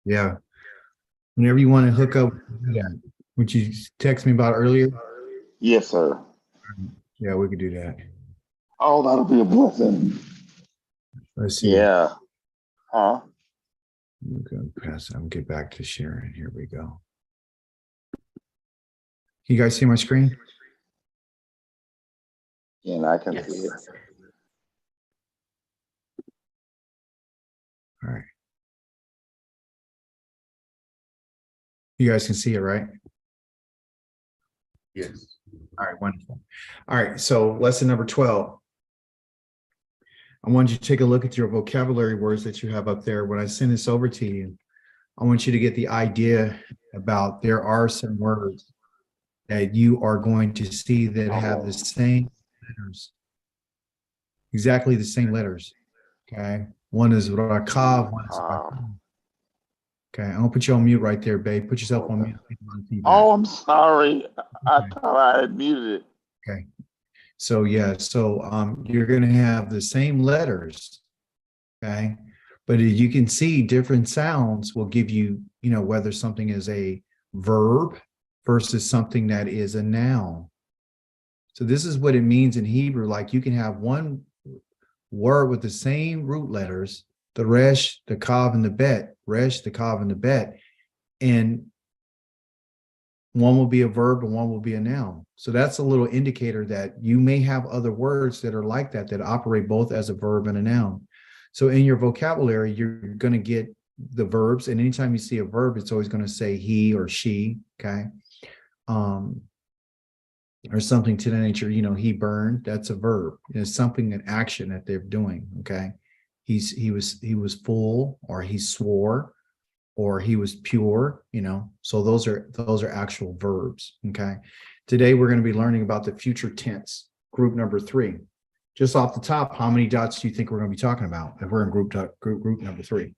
Yeah. Whenever you want to hook up, do that. What you text me about earlier. Yes, sir. Yeah, we could do that. Oh, that'll be a blessing. Let's see. Yeah. Huh? I'm going to pass. I'm get back to sharing. Here we go. You guys see my screen? And I can see it. All right. You guys can see it, right? Yes. All right, wonderful. All right, so lesson number 12. I want you to take a look at your vocabulary words that you have up there. When I send this over to you, I want you to get the idea about there are some words that you are going to see that have the same letters, exactly the same letters. Okay. One is Rakav, one is Rakav. Okay. I'm gonna put you on mute right there, babe. Put yourself on mute. Feedback. Oh, I'm sorry. I Okay. thought I had muted it. Okay. So yeah, so you're gonna have the same letters, okay? But as you can see, different sounds will give you, whether something is a verb versus something that is a noun. So this is what it means in Hebrew. Like you can have one word with the same root letters, the resh, the kav, and the bet, resh, the kav, and the bet, and one will be a verb and one will be a noun. So that's a little indicator that you may have other words that are like that, that operate both as a verb and a noun. So in your vocabulary, you're going to get the verbs. And anytime you see a verb, it's always going to say he or she. Okay. Or something to the nature, he burned, that's a verb. It's something, an action that they're doing. Okay. He was full, or he swore, or he was pure, so those are actual verbs. Okay. Today we're going to be learning about the future tense, group number 3. Just off the top, how many dots do you think we're going to be talking about if we're in group number 3?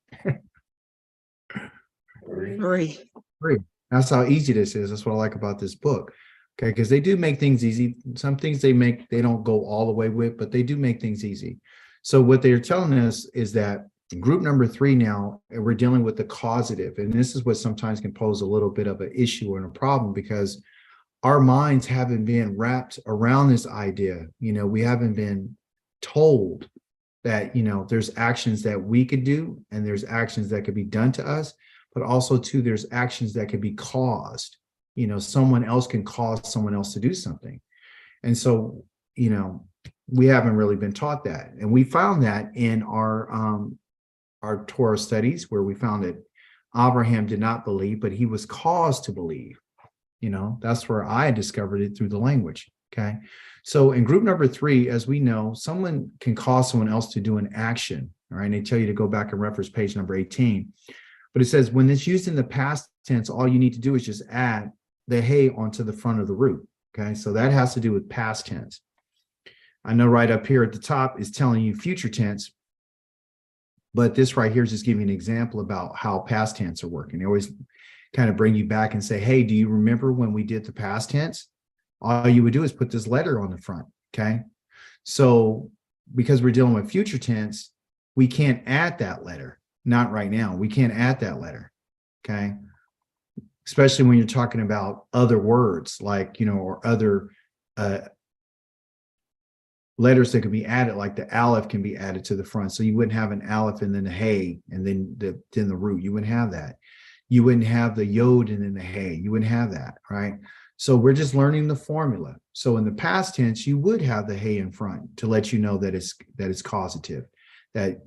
3. 3. That's how easy this is. That's what I like about this book. Okay, because they do make things easy. Some things they don't go all the way with, but they do make things easy. So what they're telling us is that group number 3 now, we're dealing with the causative. And this is what sometimes can pose a little bit of an issue and a problem, because our minds haven't been wrapped around this idea. We haven't been told that, there's actions that we could do and there's actions that could be done to us, but also too, there's actions that could be caused. Someone else can cause someone else to do something. And so, we haven't really been taught that. And we found that in our Torah studies, where we found that Abraham did not believe, but he was caused to believe. That's where I discovered it, through the language. Okay. So in group number 3, as we know, someone can cause someone else to do an action. All right. And they tell you to go back and reference page number 18. But it says when it's used in the past tense, all you need to do is just add the hey onto the front of the root. Okay. So that has to do with past tense. I know right up here at the top is telling you future tense, but this right here is just giving an example about how past tense are working. They always kind of bring you back and say, hey, do you remember when we did the past tense? All you would do is put this letter on the front. Okay. So because we're dealing with future tense, we can't add that letter. Not right now. We can't add that letter. Okay. Especially when you're talking about other words, like, or other letters that could be added, like the aleph can be added to the front. So you wouldn't have an aleph and then the hey and then the root. You wouldn't have that. You wouldn't have the yod and then the hey. You wouldn't have that, right? So we're just learning the formula. So in the past tense, you would have the hey in front to let you know that it's causative, that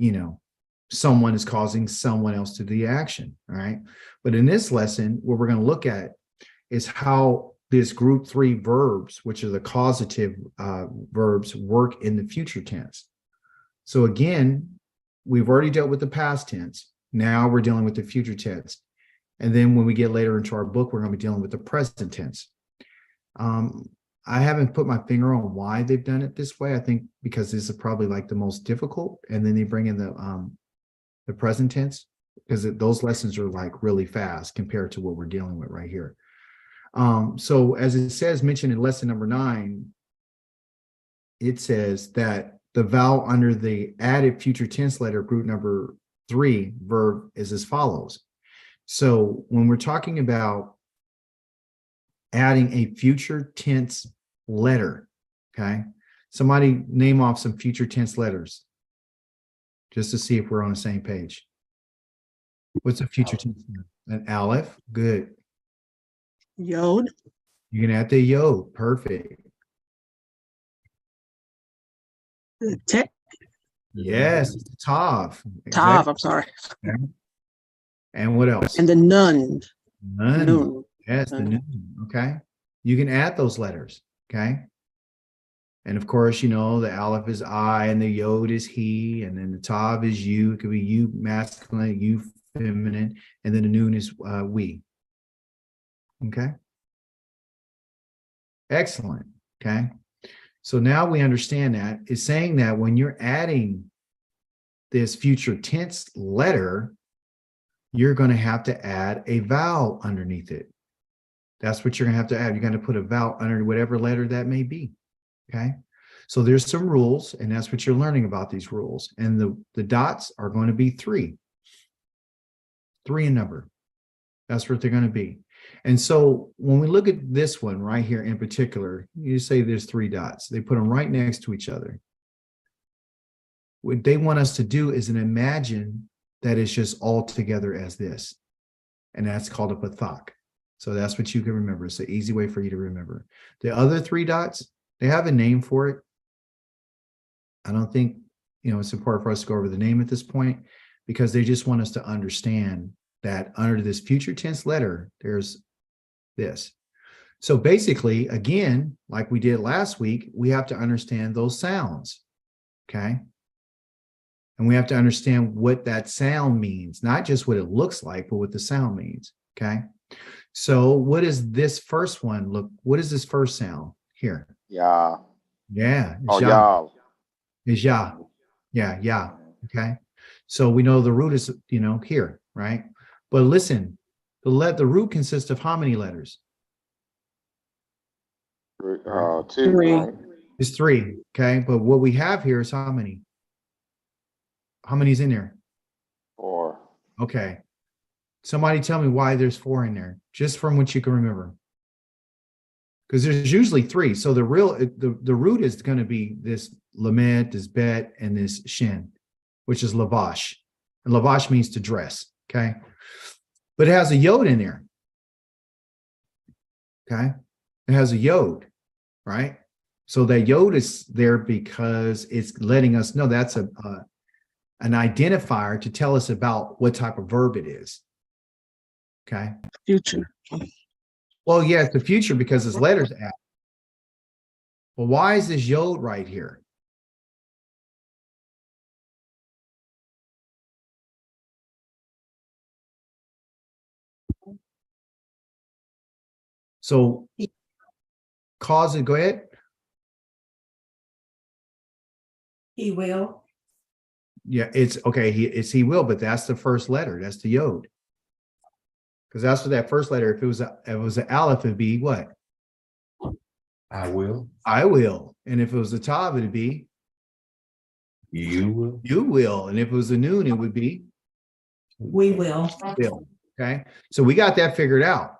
someone is causing someone else to do the action. All right. But in this lesson, what we're going to look at is how this group 3 verbs, which are the causative verbs, work in the future tense. So again, we've already dealt with the past tense. Now we're dealing with the future tense. And then when we get later into our book, we're going to be dealing with the present tense. I haven't put my finger on why they've done it this way. I think because this is probably like the most difficult. And then they bring in the present tense, because those lessons are like really fast compared to what we're dealing with right here. So as it says, mentioned in lesson number 9, it says that the vowel under the added future tense letter, group number 3 verb is as follows. So when we're talking about adding a future tense letter, okay, somebody name off some future tense letters just to see if we're on the same page. What's a future tense letter? An aleph. Good. Yod. You can add the yod. Perfect. Tet. Yes, it's tav. Tav, I'm sorry. And what else? And the nun. Nun. Nun. Yes, the nun. Okay. You can add those letters. Okay. And of course, you know, the aleph is I and the yod is he, and then the tav is you. It could be you masculine, you feminine, and then the nun is we. Okay. Excellent. Okay. So now we understand that it's saying that when you're adding this future tense letter, you're going to have to add a vowel underneath it. That's what you're going to have to add. You're going to put a vowel under whatever letter that may be. Okay. So there's some rules, and that's what you're learning about these rules. And the dots are going to be 3 in number. That's what they're going to be. And so when we look at this one right here in particular, you say there's 3 dots. They put them right next to each other. What they want us to do is imagine that it's just all together as this. And that's called a pathak. So that's what you can remember. It's an easy way for you to remember. The other 3 dots, they have a name for it. I don't think, it's important for us to go over the name at this point, because they just want us to understand that under this future tense letter, there's this. So basically, again, like we did last week, we have to understand those sounds. Okay. And we have to understand what that sound means, not just what it looks like, but what the sound means. Okay. So what is this first one? Look, what is this first sound here? Yeah. Yeah. Oh, ya. y'all. Is ya. Yeah. Yeah. Okay. So we know the root is, here, right? But listen, the root consists of how many letters? 2. 3. Right? It's 3. Okay. But what we have here is how many? How many's in there? 4. Okay. Somebody tell me why there's 4 in there, just from what you can remember. Because there's usually 3. So the root is going to be this lamed, this bet, and this shin, which is lavash. And lavash means to dress. Okay. But it has a yod in there. Okay. It has a yod, right? So that yod is there because it's letting us know that's an identifier to tell us about what type of verb it is. Okay. Future. Well, yeah, it's the future because it's letters add. Well, why is this yod right here? So cause it, go ahead. He will. Yeah, it's okay. He will, but that's the first letter. That's the yod. Because that's what that first letter, if it was an aleph, it'd be what? I will. I will. And if it was a tav, it'd be You will. you will. And if it was a noon, it would be We will. will. Okay. So we got that figured out.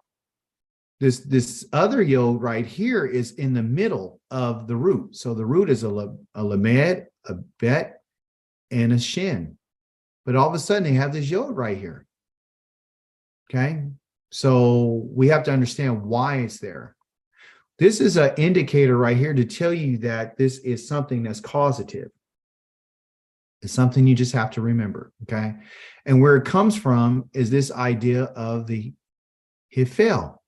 This other yod right here is in the middle of the root. So the root is a lamed, a bet, and a shin. But all of a sudden they have this yod right here. Okay. So we have to understand why it's there. This is an indicator right here to tell you that this is something that's causative. It's something you just have to remember. Okay. And where it comes from is this idea of the hifel.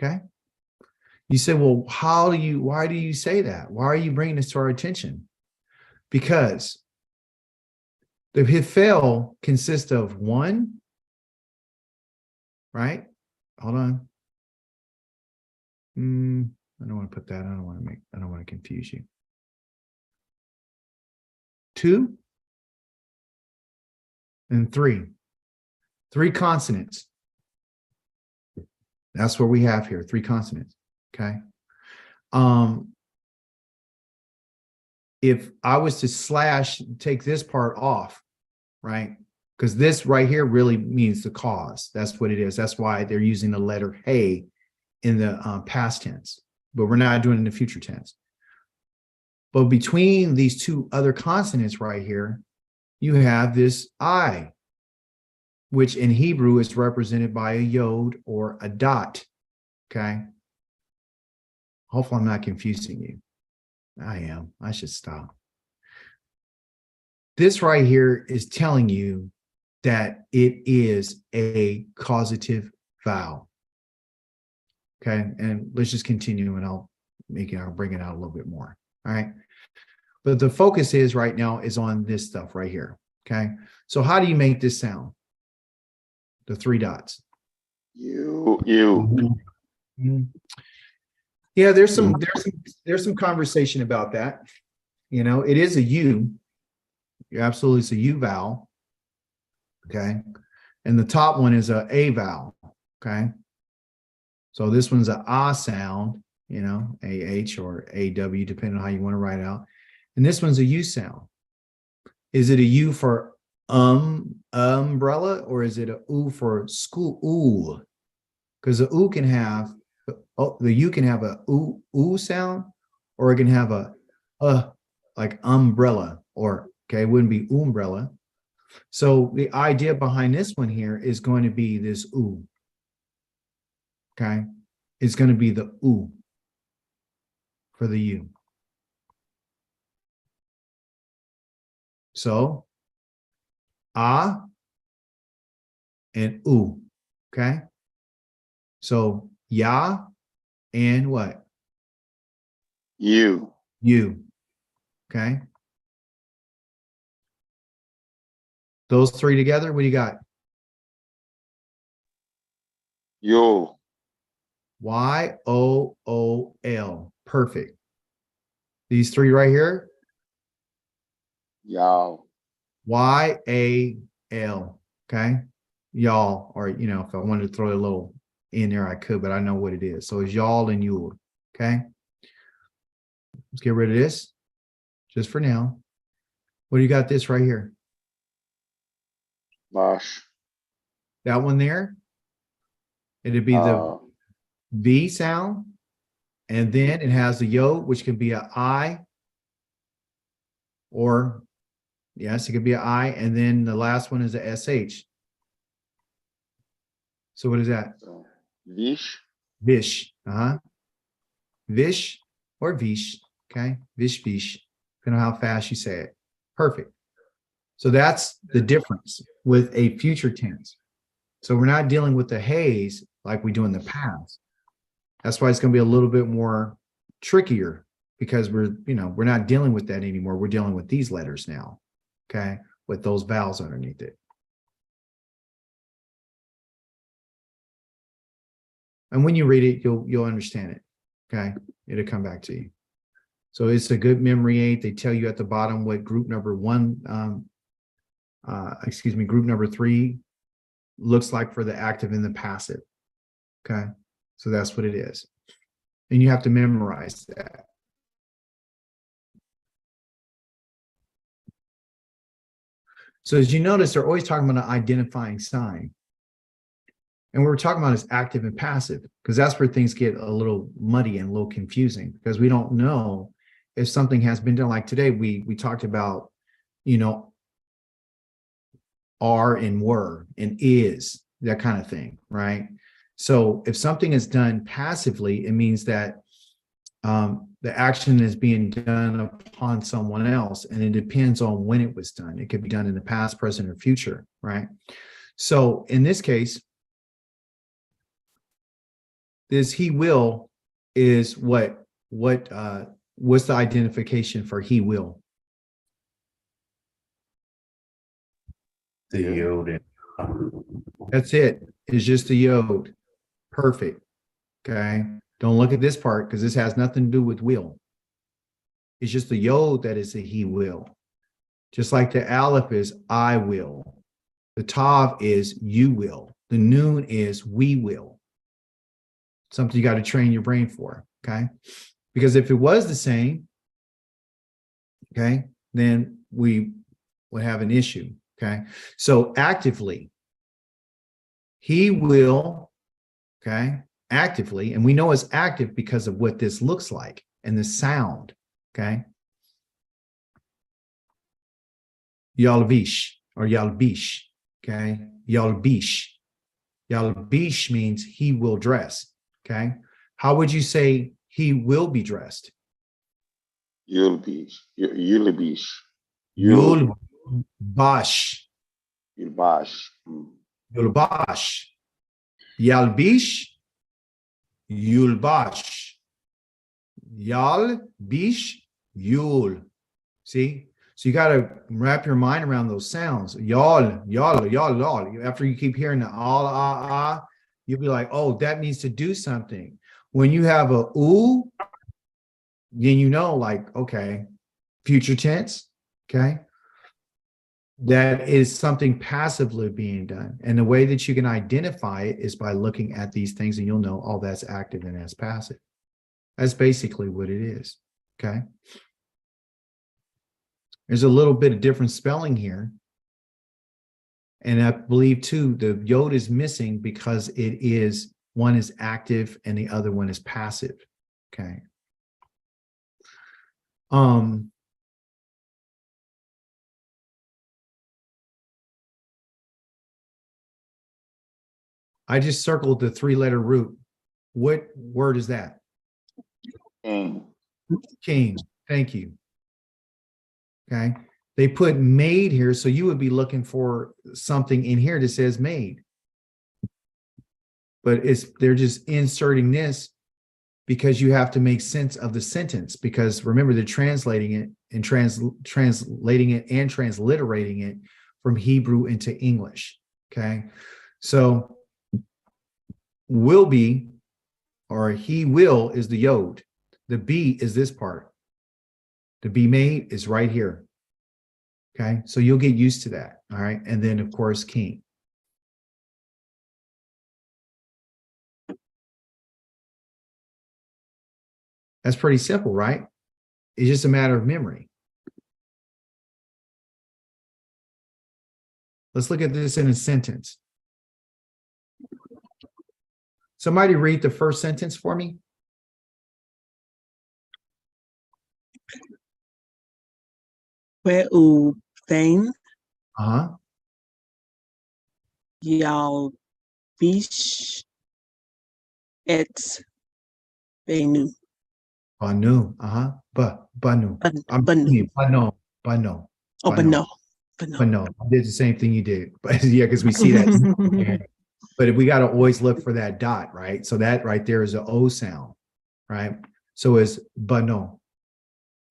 Okay. You say, well, why do you say that? Why are you bringing this to our attention? Because the hifel consists of 1, right? Hold on. I don't want to put that. I don't want to confuse you. 2 and 3. 3 consonants. That's what we have here, 3 consonants. Okay. if I was to slash, take this part off, right? Because this right here really means the cause. That's what it is. That's why they're using the letter hey in the past tense, but we're not doing it in the future tense. But between these two other consonants right here, you have this I, which in Hebrew is represented by a yod or a dot. Okay. Hopefully I'm not confusing you. I am. I should stop. This right here is telling you that it is a causative vowel. Okay. And let's just continue and I'll bring it out a little bit more. All right. But the focus is right now is on this stuff right here. Okay. So how do you make this sound? The three dots. You. Mhm. Yeah, there's some conversation about that. You know, it is a U. Absolutely, it's a U vowel. Okay. And the top one is a vowel. Okay. So this one's a ah sound, you know, AH or AW, depending on how you want to write out. And this one's a U sound. Is it a U for umbrella, or is it a U for school? Ooh. Because the U can have the U can have a ooh sound, or it can have a like umbrella, or okay, it wouldn't be umbrella. So the idea behind this one here is going to be this ooh. Okay, it's going to be the ooh for the U. So ah and ooh. Okay. So ya and what? You. You. Okay. Those three together, what do you got? Yo. YOOL. Perfect. These three right here, Y'all. YAL. Okay. Y'all, or, you know, if I wanted to throw a little in there, I could, but I know what it is. So it's y'all and you. Okay. Let's get rid of this just for now. What do you got this right here? Mush. That one there. It'd be the Uh, V sound. And then it has the yo, which can be a I, or yes, it could be an I. And then the last one is a SH. So what is that? so, Vish. Vish. Vish or Vish. Okay. Vish, Vish. Depending on how fast you say it. Perfect. So that's the difference with a future tense. So we're not dealing with the haze like we do in the past. That's why it's going to be a little bit more trickier, because we're not dealing with that anymore. We're dealing with these letters now. Okay. With those vowels underneath it. And when you read it, you'll understand it. Okay. It'll come back to you. So it's a good memory aid. They tell you at the bottom what group number group number 3 looks like for the active and the passive. Okay. So that's what it is. And you have to memorize that. So as you notice, they're always talking about an identifying sign. And what we're talking about is active and passive, because that's where things get a little muddy and a little confusing, because we don't know if something has been done. Like today, we talked about, are and were and is, that kind of thing, right? So if something is done passively, it means that the action is being done upon someone else, and it depends on when it was done. It could be done in the past, present, or future, right? So in this case, this he will is what's the identification for he will? The yod. That's it. It's just the yod. Perfect. Okay. Don't look at this part, because this has nothing to do with will. It's just the yod that is a he will. Just like the aleph is I will. The tav is you will. The noon is we will. Something you got to train your brain for. Okay. Because if it was the same, okay, then we would have an issue. Okay. So actively, he will, okay, actively, and we know it's active because of what this looks like and the sound. Okay. Yalvish or Yalbish. Okay. Yalbish. Yalbish means he will dress. Okay. How would you say he will be dressed? Yulbish. Yulibish. Yulbash. Yulbash. Yulbash. Yalbish. Yulbash. Yalbish. Yul. See? So you got to wrap your mind around those sounds. Y'all. After you keep hearing the all, you'll be like, oh, that means to do something. When you have a ooh, then you know, like, okay, future tense, okay? That is something passively being done. And the way that you can identify it is by looking at these things, and you'll know, oh, that's active and that's passive. That's basically what it is, okay? There's a little bit of different spelling here. And I believe too, the yod is missing because it is, one is active and the other one is passive. Okay. I just circled the 3-letter root. What word is that? King. King. Thank you. Okay. They put made here, so you would be looking for something in here that says made. But they're just inserting this because you have to make sense of the sentence, because remember, they're translating it and translating it and transliterating it from Hebrew into English. Okay. So will be, or he will, is the yod. The be is this part. The be made is right here. Okay. So you'll get used to that. All right. And then of course, king. That's pretty simple, right? It's just a matter of memory. Let's look at this in a sentence. Somebody read the first sentence for me. Weu Thane Uh-huh. Yal Bish Et Benu. Banu. Uh-huh. Banu. Banu. Bano. Oh, but no. But But no. no, I did the same thing you did. But yeah, because we see that. But we got to always look for that dot, right? So that right there is an O sound, right? So it's bano.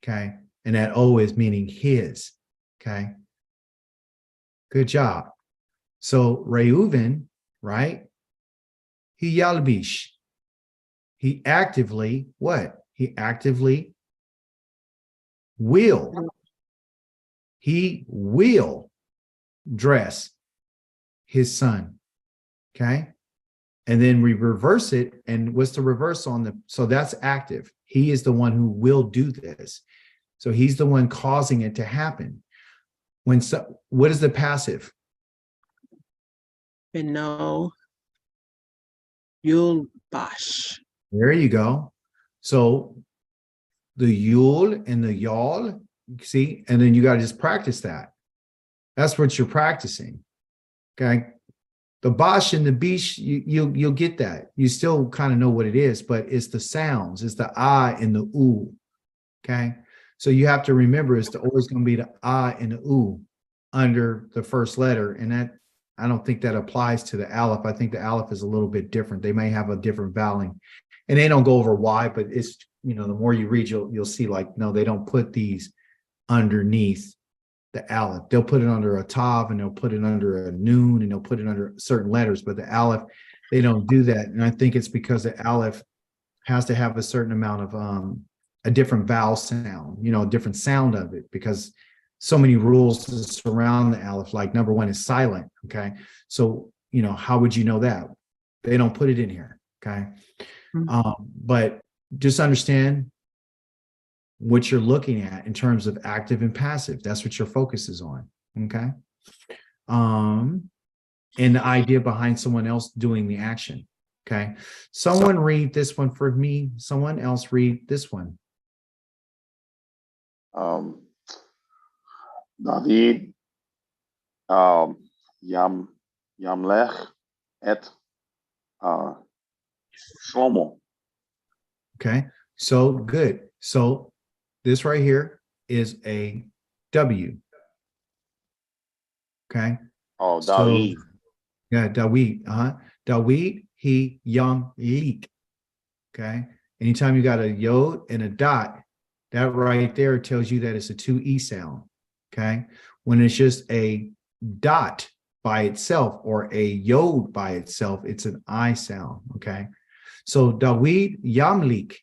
Okay. And that O is meaning his. Okay. Good job. So Reuven, right? He yalbish. He actively, what? He actively will. He will dress his son. Okay. And then we reverse it. And what's the reverse on the, so that's active. He is the one who will do this. So he's the one causing it to happen. When so, what is the passive? Beno Yul Bash. There you go. So the yul and the y'all, see, and then you got to just practice that. That's what you're practicing. Okay. The bash and the bish, you'll get that. You still kind of know what it is, but it's the sounds, it's the I and the oo. Okay. So you have to remember it's always going to be the I and the oo under the first letter. And that, I don't think that applies to the aleph. I think the aleph is a little bit different. They may have a different vowing, and they don't go over why, but it's, you know, the more you read, you'll see like, no, they don't put these underneath the aleph. They'll put it under a tav, and they'll put it under a noon, and they'll put it under certain letters, but the aleph, they don't do that. And I think it's because the aleph has to have a certain amount of a different vowel sound, you know, a different sound of it, because so many rules surround the aleph. Like number one is silent. Okay. So, you know, how would you know that? They don't put it in here. Okay. But just understand what you're looking at in terms of active and passive. That's what your focus is on. Okay. And the idea behind someone else doing the action. Okay. Someone read this one for me. Someone else read this one. David, Yamlech, et Shlomo. Okay. So good. So this right here is a W. Okay. Oh, So David. yeah, Dawid. Dawid, he yam leak. Okay. Anytime you got a yod and a dot, that right there tells you that it's a 2E sound. Okay. When it's just a dot by itself or a yod by itself, it's an I sound. Okay. So Dawid Yamlik.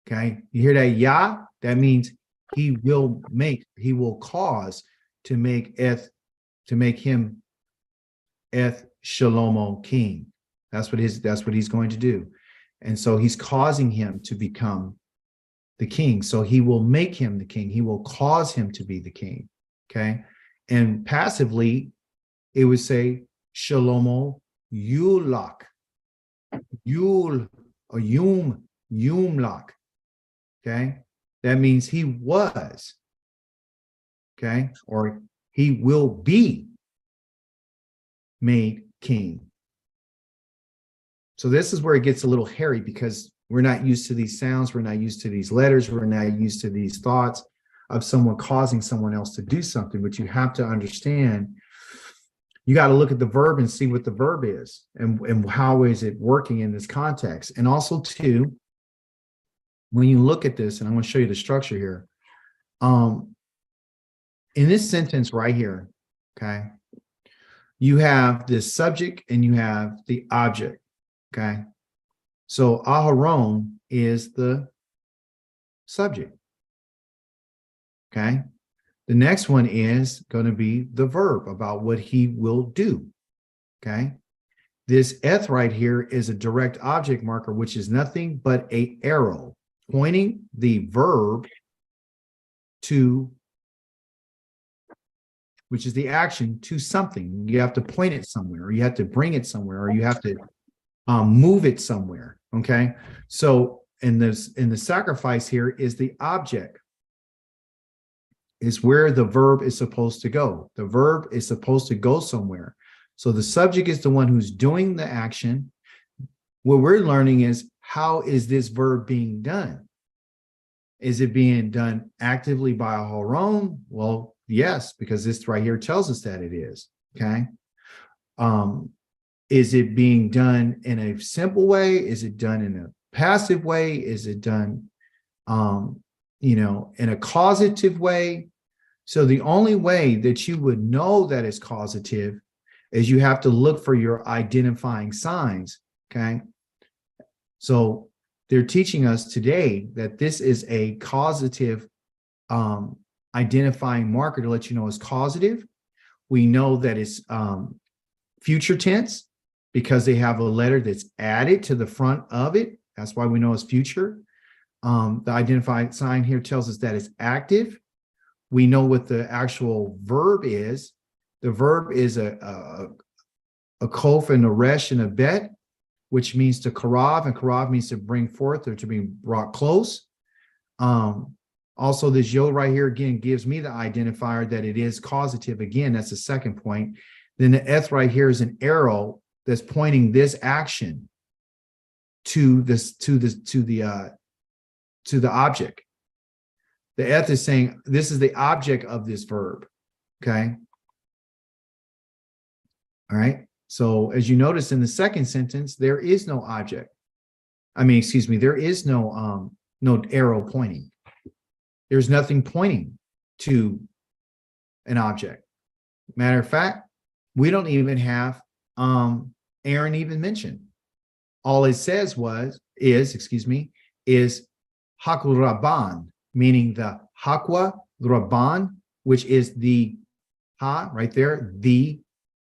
Okay. You hear that ya? That means he will cause to make him Eth Shalomo king. That's what he's going to do. And so he's causing him to become the king. So he will make him the king. He will cause him to be the king. Okay. And passively, it would say Shalomo Yulak. Yul or Yumlak. Okay. That means he was. Okay. Or he will be made king. So this is where it gets a little hairy because we're not used to these sounds. We're not used to these letters. We're not used to these thoughts of someone causing someone else to do something. But you have to understand, you got to look at the verb and see what the verb is and how is it working in this context. And also too, when you look at this, and I'm going to show you the structure here. In this sentence right here, okay, you have the subject and you have the object. Okay. So Aharon is the subject. Okay. The next one is going to be the verb about what he will do. Okay. This eth right here is a direct object marker, which is nothing but an arrow pointing the verb to, which is the action, to something. You have to point it somewhere, or you have to bring it somewhere, or you have to move it somewhere. Okay. So in the sacrifice here is the object, is where the verb is supposed to go. The verb is supposed to go somewhere. So the subject is the one who's doing the action. What we're learning is, how is this verb being done? Is it being done actively by a horon? Well, yes, because this right here tells us that it is. Okay. Is it being done in a simple way? Is it done in a passive way? Is it done, in a causative way? So the only way that you would know that it's causative is you have to look for your identifying signs. Okay. So they're teaching us today that this is a causative identifying marker to let you know it's causative. We know that it's future tense because they have a letter that's added to the front of it. That's why we know it's future. The identifying sign here tells us that it's active. We know what the actual verb is. The verb is a kof and a resh and a bet, which means to karav, and karav means to bring forth or to be brought close. Also, this yod right here again gives me the identifier that it is causative. Again, that's the second point. Then the eth right here is an arrow that's pointing this action to the object. The eth is saying this is the object of this verb. Okay. All right. So as you notice in the second sentence, there is no object. There is no arrow pointing. There's nothing pointing to an object. Matter of fact, we don't even have Aaron even mentioned. All it says is Hakul Rabban, meaning the Hakwa Rabban, which is the ha right there, the,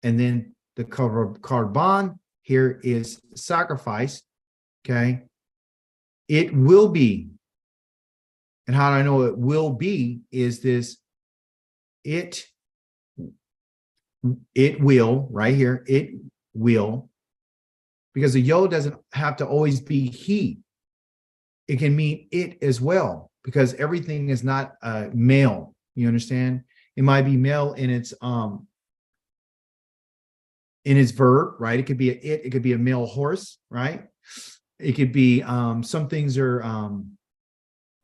and then the Karban here is sacrifice. Okay. It will be And how do I know it will be is this, it will, right here, it will, because the yod doesn't have to always be he. It can mean it as well, because everything is not male. You understand? It might be male in its verb, right? It could be it could be a male horse, right? It could be some things are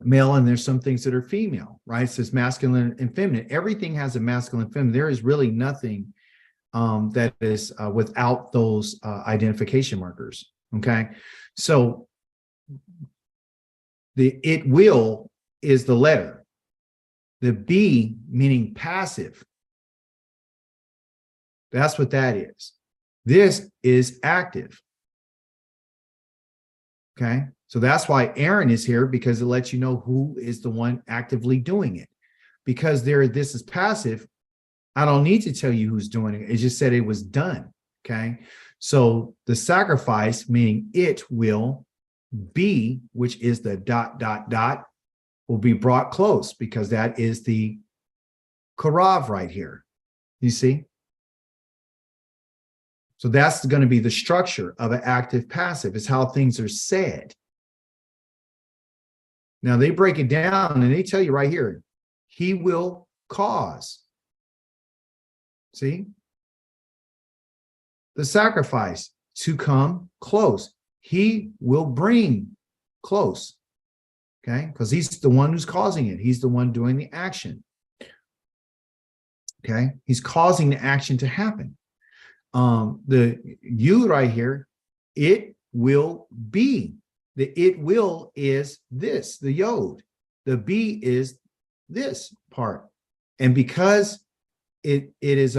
male and there's some things that are female, right? So it's masculine and feminine. Everything has a masculine and feminine. There is really nothing that is without those identification markers. Okay. So the it will is the letter. The be, meaning passive. That's what that is. This is active. Okay. So that's why Aaron is here, because it lets you know who is the one actively doing it. Because this is passive, I don't need to tell you who's doing it. It just said it was done. Okay. So the sacrifice, meaning it will be, which is the ... will be brought close, because that is the karav right here. You see? So that's going to be the structure of an active passive. It's how things are said. Now they break it down and they tell you right here, he will cause. See? The sacrifice to come close. He will bring close. Okay? Because he's the one who's causing it. He's the one doing the action. Okay? He's causing the action to happen. The you right here, it will be. The it will is this, the yod. The be is this part. And because it is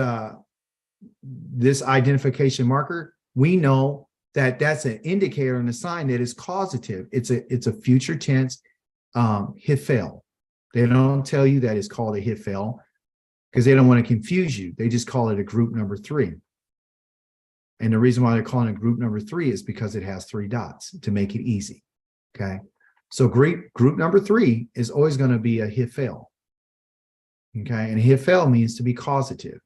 this identification marker, we know that that's an indicator and a sign that is causative. It's a future tense hifel. They don't tell you that it's called a hifel because they don't want to confuse you. They just call it a group number 3. And the reason why they're calling it group number 3 is because it has 3 dots to make it easy. Okay. So group number 3 is always going to be a hifel. Okay. And hifel means to be causative.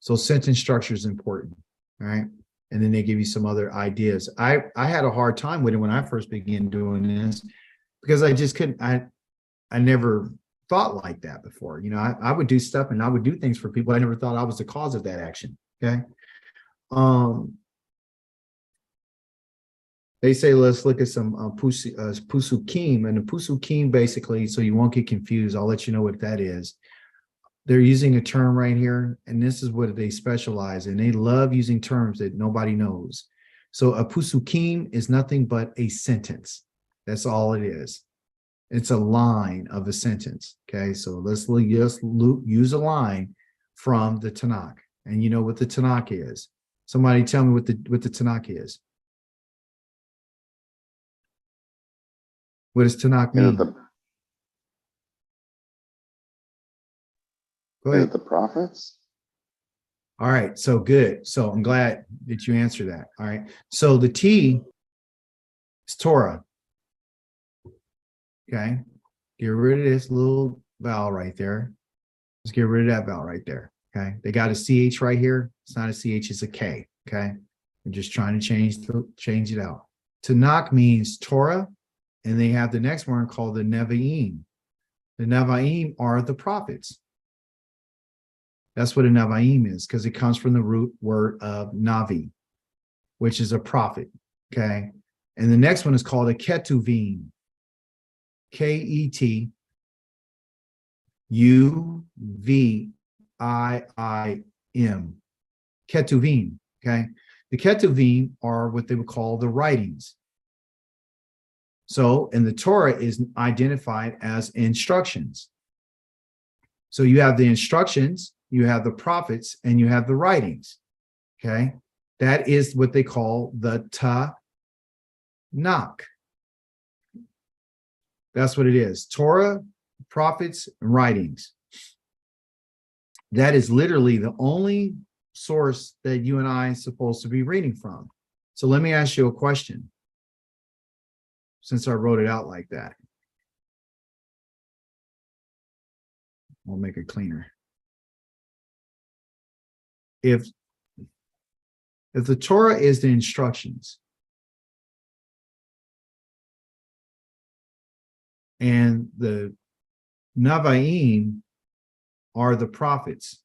So sentence structure is important. All right. And then they give you some other ideas. I had a hard time with it when I first began doing this because I just couldn't, I never thought like that before. You know, I would do stuff and I would do things for people. I never thought I was the cause of that action. Okay. They say, let's look at some pusukim, and the pusukim basically, so you won't get confused. I'll let you know what that is. They're using a term right here, and this is what they specialize in. They love using terms that nobody knows. So a pusukim is nothing but a sentence. That's all it is. It's a line of a sentence. Okay, so let's just use a line from the Tanakh, and you know what the Tanakh is. Somebody tell me what the Tanakh is. What does Tanakh mean? Go Is ahead. it the prophets? All right, so good. So I'm glad that you answered that. All right. So the T is Torah. Okay. Get rid of this little vowel right there. Let's get rid of that vowel right there. Okay. They got a CH right here. It's not a CH, it's a K. Okay. I'm just trying to change it out. Tanakh means Torah, and they have the next one called the Nevi'im. The Nevi'im are the prophets. That's what a Nevi'im is, because it comes from the root word of Navi, which is a prophet. Okay. And the next one is called a Ketuvim. Ketuvim. Ketuvim. Okay. The Ketuvim are what they would call the writings. So, and the Torah is identified as instructions. So you have the instructions, you have the prophets, and you have the writings. Okay. That is what they call the Tanakh. That's what it is. Torah, prophets, and writings. That is literally the only source that you and I are supposed to be reading from. So let me ask you a question. since I wrote it out like that. I'll make it cleaner. If the Torah is the instructions and the Navaim are the prophets,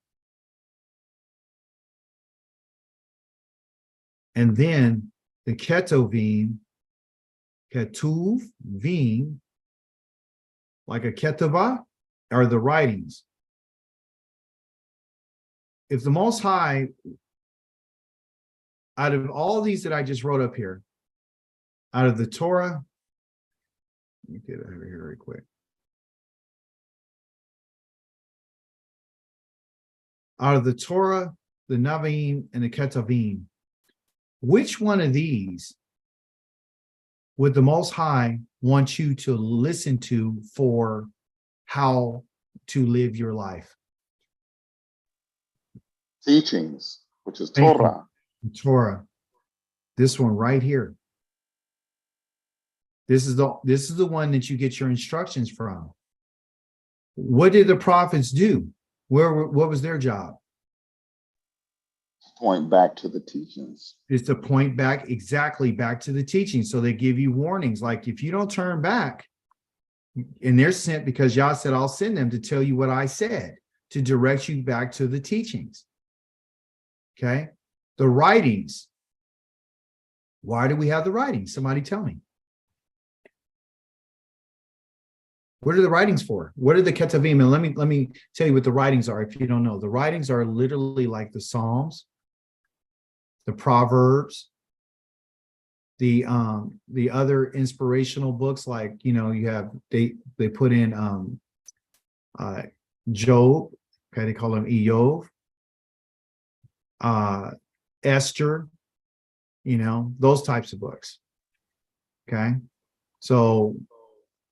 and then the Ketuvim, Ketuvim, like a Ketuvah, are the writings. If the Most High, out of all these that I just wrote up here, out of the Torah, let me get it over here very quick. Out of the Torah, the Navaim, and the Ketuvim, which one of these would the Most High want you to listen to for how to live your life? Teachings, which is Thank you. Torah. Torah. This one right here. This is the one that you get your instructions from. What did the prophets do? What was their job? Point back to the teachings. Is to point back exactly back to the teaching. So they give you warnings, like if you don't turn back, and they're sent because Yah said, I'll send them to tell you what I said, to direct you back to the teachings. Okay. The writings. Why do we have the writings? Somebody tell me. What are the writings for? What are the Ketuvim? And let me tell you what the writings are if you don't know. The writings are literally like the Psalms, the Proverbs, the other inspirational books, like, you know, you have they put in Job, okay, they call him Eov, Esther, you know, those types of books. Okay. So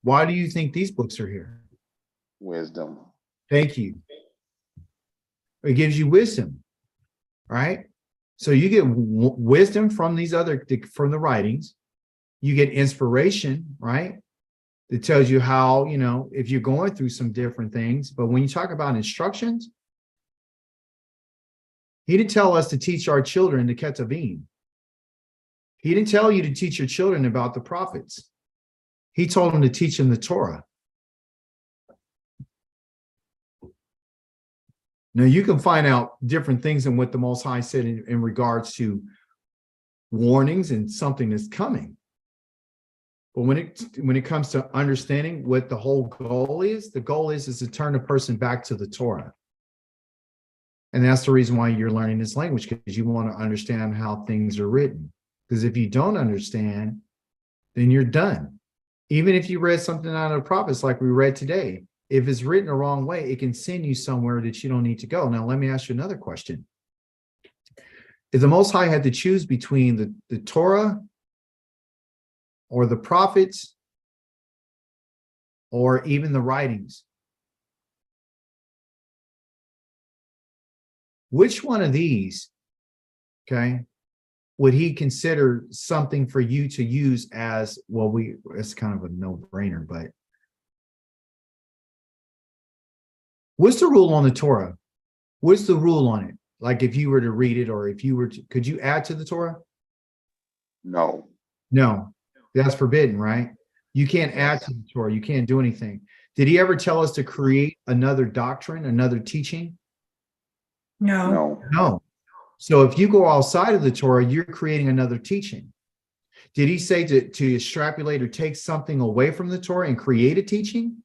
why do you think these books are here? Wisdom. Thank you. It gives you wisdom, right? So you get wisdom from from the writings. You get inspiration, right? It tells you how, you know, if you're going through some different things. But when you talk about instructions, he didn't tell us to teach our children the Ketuvim. He didn't tell you to teach your children about the prophets. He told them to teach them the Torah. Now, you can find out different things in what the Most High said in regards to warnings and something that's coming. But when it comes to understanding what the whole goal is, the goal is to turn a person back to the Torah. And that's the reason why you're learning this language, because you want to understand how things are written. Because if you don't understand, then you're done. Even if you read something out of the prophets like we read today, if it's written the wrong way, it can send you somewhere that you don't need to go. Now, let me ask you another question. If the Most High had to choose between the Torah or the prophets or even the writings, which one of these, okay, would he consider something for you to use as, well, it's kind of a no-brainer, but what's the rule on the Torah? What's the rule on it? Like if you were to read it, or if you were to, could you add to the Torah? No. No, that's forbidden, right? You can't add to the Torah. You can't do anything. Did he ever tell us to create another doctrine, another teaching? No. No. No. So if you go outside of the Torah, you're creating another teaching. Did he say to extrapolate or take something away from the Torah and create a teaching?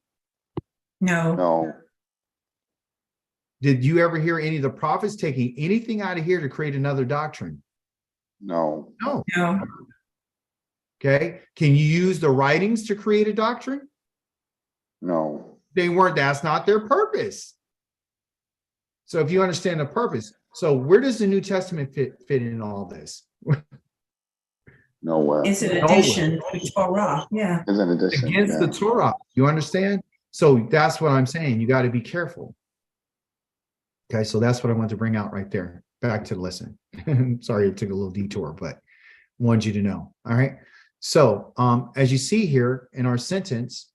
No. No. Did you ever hear any of the prophets taking anything out of here to create another doctrine? No. No. No. Okay. Can you use the writings to create a doctrine? No. That's not their purpose. So if you understand the purpose, so where does the New Testament fit in all this? Nowhere. It's an addition to Torah. Yeah. It's an addition. Against the Torah. You understand? So that's what I'm saying. You got to be careful. Okay, so that's what I wanted to bring out right there. Back to the lesson. Sorry, it took a little detour, but wanted you to know. All right. So as you see here in our sentence,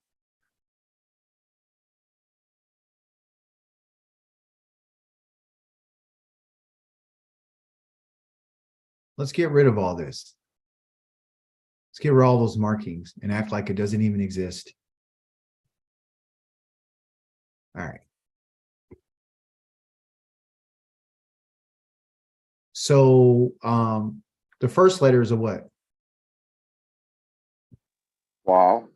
let's get rid of all this. Let's get rid of all those markings and act like it doesn't even exist. All right. So the first letter is a what? Wow.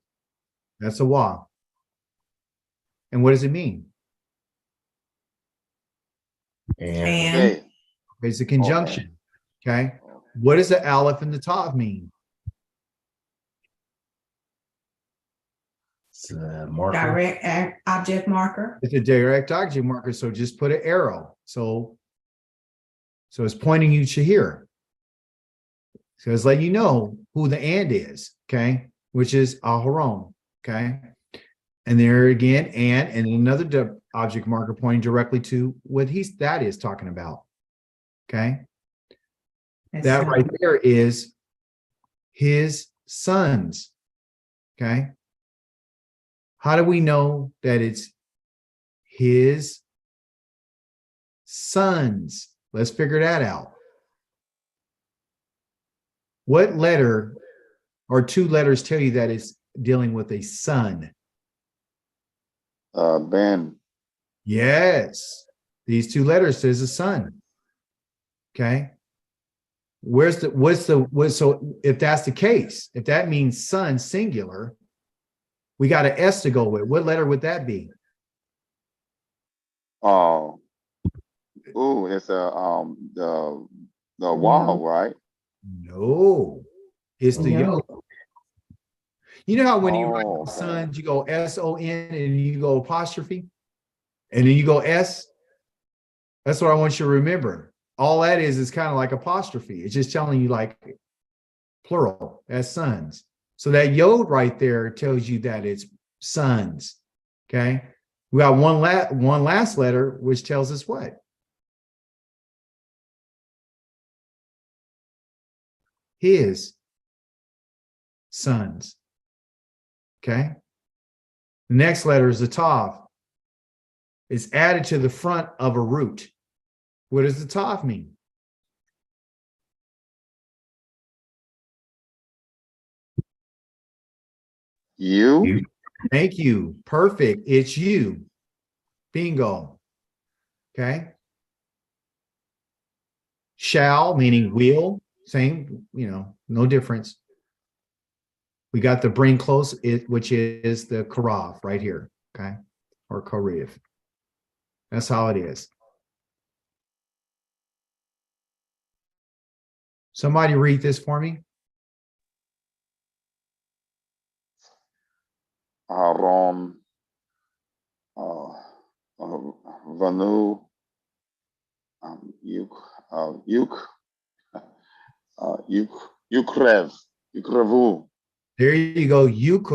That's a wa. And what does it mean? And And Okay. It's a conjunction. Okay. What does the aleph and the tav mean? it's marker. direct object marker. It's a direct object marker. So just put an arrow. So it's pointing you to here. So it's letting you know who the and is, okay, which is Aharon, okay? And there again, and another object marker pointing directly to what that is talking about, okay? That right there is his sons, okay? How do we know that it's his sons? Let's figure that out. What letter or two letters tell you that it's dealing with a son? Ben. Yes. These two letters says a son. Okay. So if that's the case, if that means son singular, we got an S to go with. What letter would that be? Oh. Ooh, it's the wall, right? No. It's the No. yod. You know how when you write Oh, okay. sons, you go S-O-N and you go apostrophe, and then you go S? That's what I want you to remember. All that is kind of like apostrophe. It's just telling you like plural as sons. So that yod right there tells you that it's sons. Okay. We got one last letter, which tells us what? His sons. Okay. The next letter is the tav. It's added to the front of a root. What does the tav mean? You? Thank you. Perfect. It's you. Bingo. Okay. Shall, meaning will, same, no difference. We got the bring close, which is the karav right here. Okay. Or kariv. That's how it is. Somebody read this for me. Aaron. Vanu. Yukrev. Yukrevu. There you go. Yuk,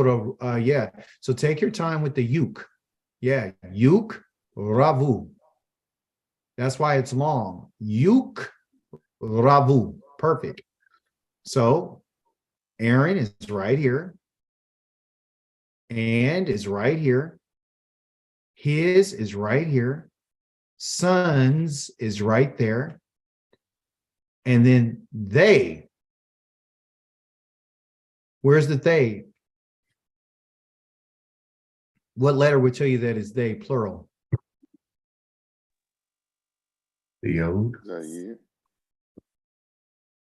yeah. So take your time with the yuk. Yeah. Yuk ravu. That's why it's long. Yuk ravu. Perfect. So Aaron is right here. And is right here. His is right here. Sons is right there. And then they. Where's the they? What letter would tell you that is they, plural? The yod The you.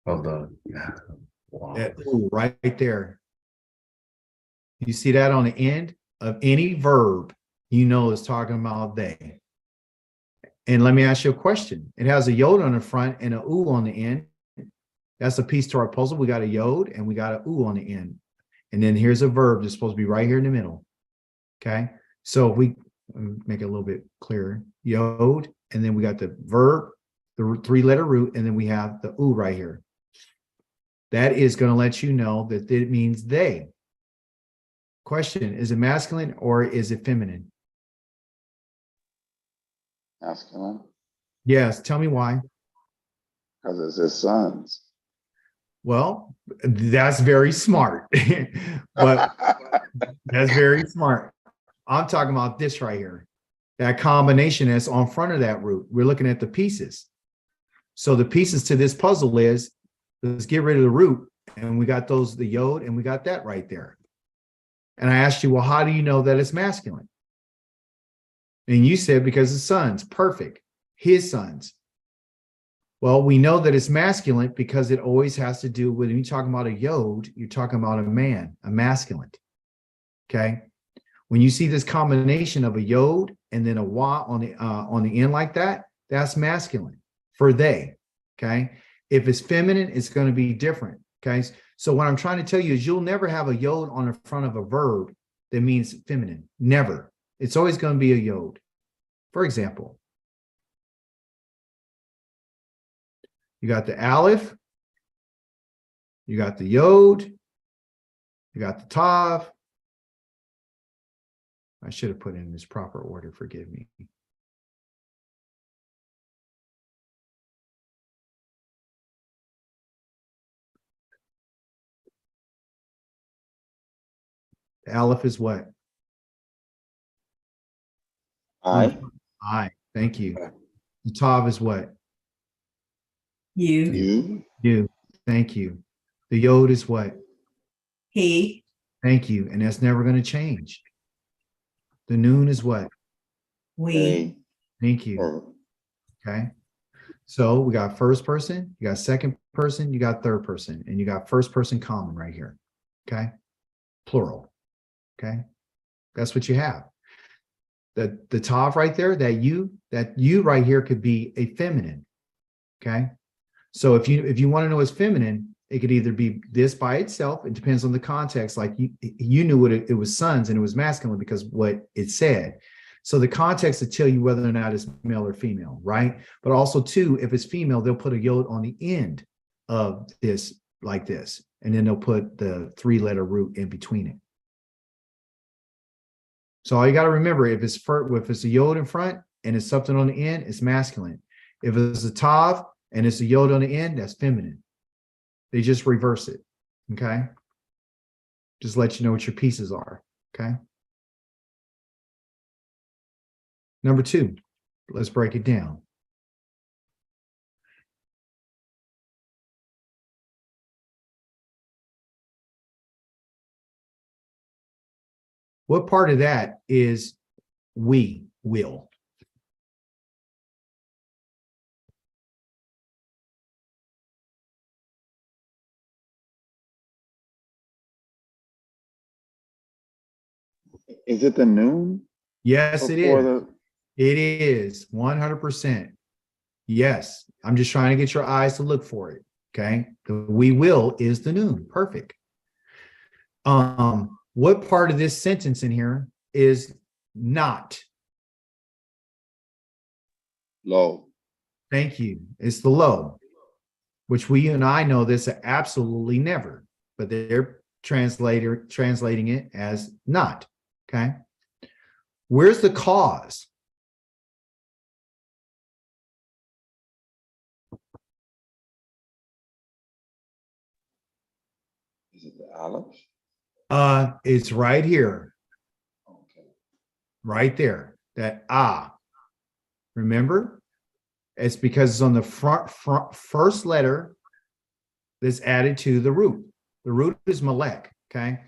of the wow. That ooh, right there. You see that on the end of any verb, it's talking about they. And let me ask you a question. It has a yod on the front and a oo on the end. That's a piece to our puzzle. We got a yod and we got a oo on the end. And then here's a verb that's supposed to be right here in the middle. Okay. So if we make it a little bit clearer, yod, and then we got the verb, the three-letter root, and then we have the oo right here. That is going to let you know that it means they. Question, is it masculine or is it feminine? Masculine. Yes. Tell me why. Because it's his sons. Well, that's very smart. But that's very smart. I'm talking about this right here. That combination that's on front of that root. We're looking at the pieces. So the pieces to this puzzle is, let's get rid of the root. And we got those, the yod, and we got that right there. And I asked you, well, how do you know that it's masculine? And you said, because his sons, perfect. His sons. Well, we know that it's masculine because it always has to do with, when you're talking about a yod, you're talking about a man, a masculine. Okay. When you see this combination of a yod and then a wa on the end like that, that's masculine for they. Okay. If it's feminine, it's going to be different. Okay. So what I'm trying to tell you is you'll never have a yod on the front of a verb that means feminine. Never. It's always going to be a yod. For example, you got the aleph, you got the yod, you got the tav. I should have put it in this proper order, forgive me. The aleph is what? I, I, thank you. The tav is what? You, You, thank you. The yod is what? he, Thank you. And that's never going to change. The noon is what? we, they, Thank you. her. Okay. So we got first person, you got second person, you got third person, and you got first person common right here. Okay. Plural. Okay. That's what you have. The tav right there, that you right here could be a feminine. Okay. So if you want to know what's feminine, it could either be this by itself. It depends on the context. Like you knew what it was sons and it was masculine because what it said. So the context to tell you whether or not it's male or female, right? But also too, if it's female, they'll put a yod on the end of this like this, and then they'll put the 3-letter root in between it. So all you got to remember, if it's a yod in front and it's something on the end, it's masculine. If it's a tav and it's a yod on the end, that's feminine. They just reverse it. Okay. Just let you know what your pieces are. Okay. Number 2, let's break it down. What part of that is we will? Is it the noon? Yes, it Before is. the, It is 100%. Yes. I'm just trying to get your eyes to look for it. Okay. The we will is the noon. Perfect. What part of this sentence in here is not? low. Thank you. It's the low, which you and I know this absolutely never, but they're translating it as not. Okay. Where's the cause? Is it the aleph? It's right here, Okay. right there. That remember? It's because it's on the front first letter that's added to the root. The root is Malek. Okay.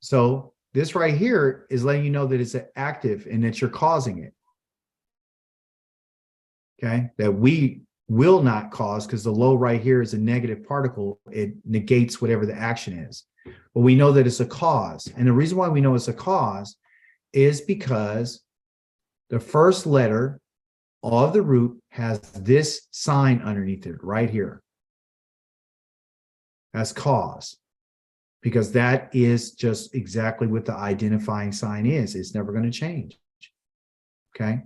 So this right here is letting you know that it's active and that you're causing it. Okay. That we will not cause, because the low right here is a negative particle. It negates whatever the action is. But we know that it's a cause. And the reason why we know it's a cause is because the first letter of the root has this sign underneath it right here. That's cause, because that is just exactly what the identifying sign is. It's never going to change. Okay.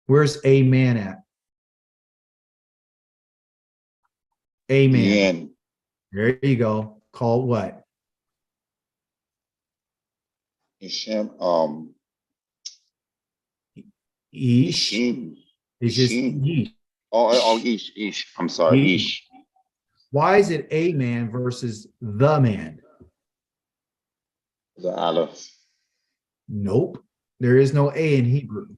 Where's a man at? A man. The end. There you go. Called what? Hashem, Ish. Ishim. It's just She. yeesh. Oh, each. I'm sorry, Yeesh. each. Why is it a man versus the man? The Aleph. Nope. There is no A in Hebrew.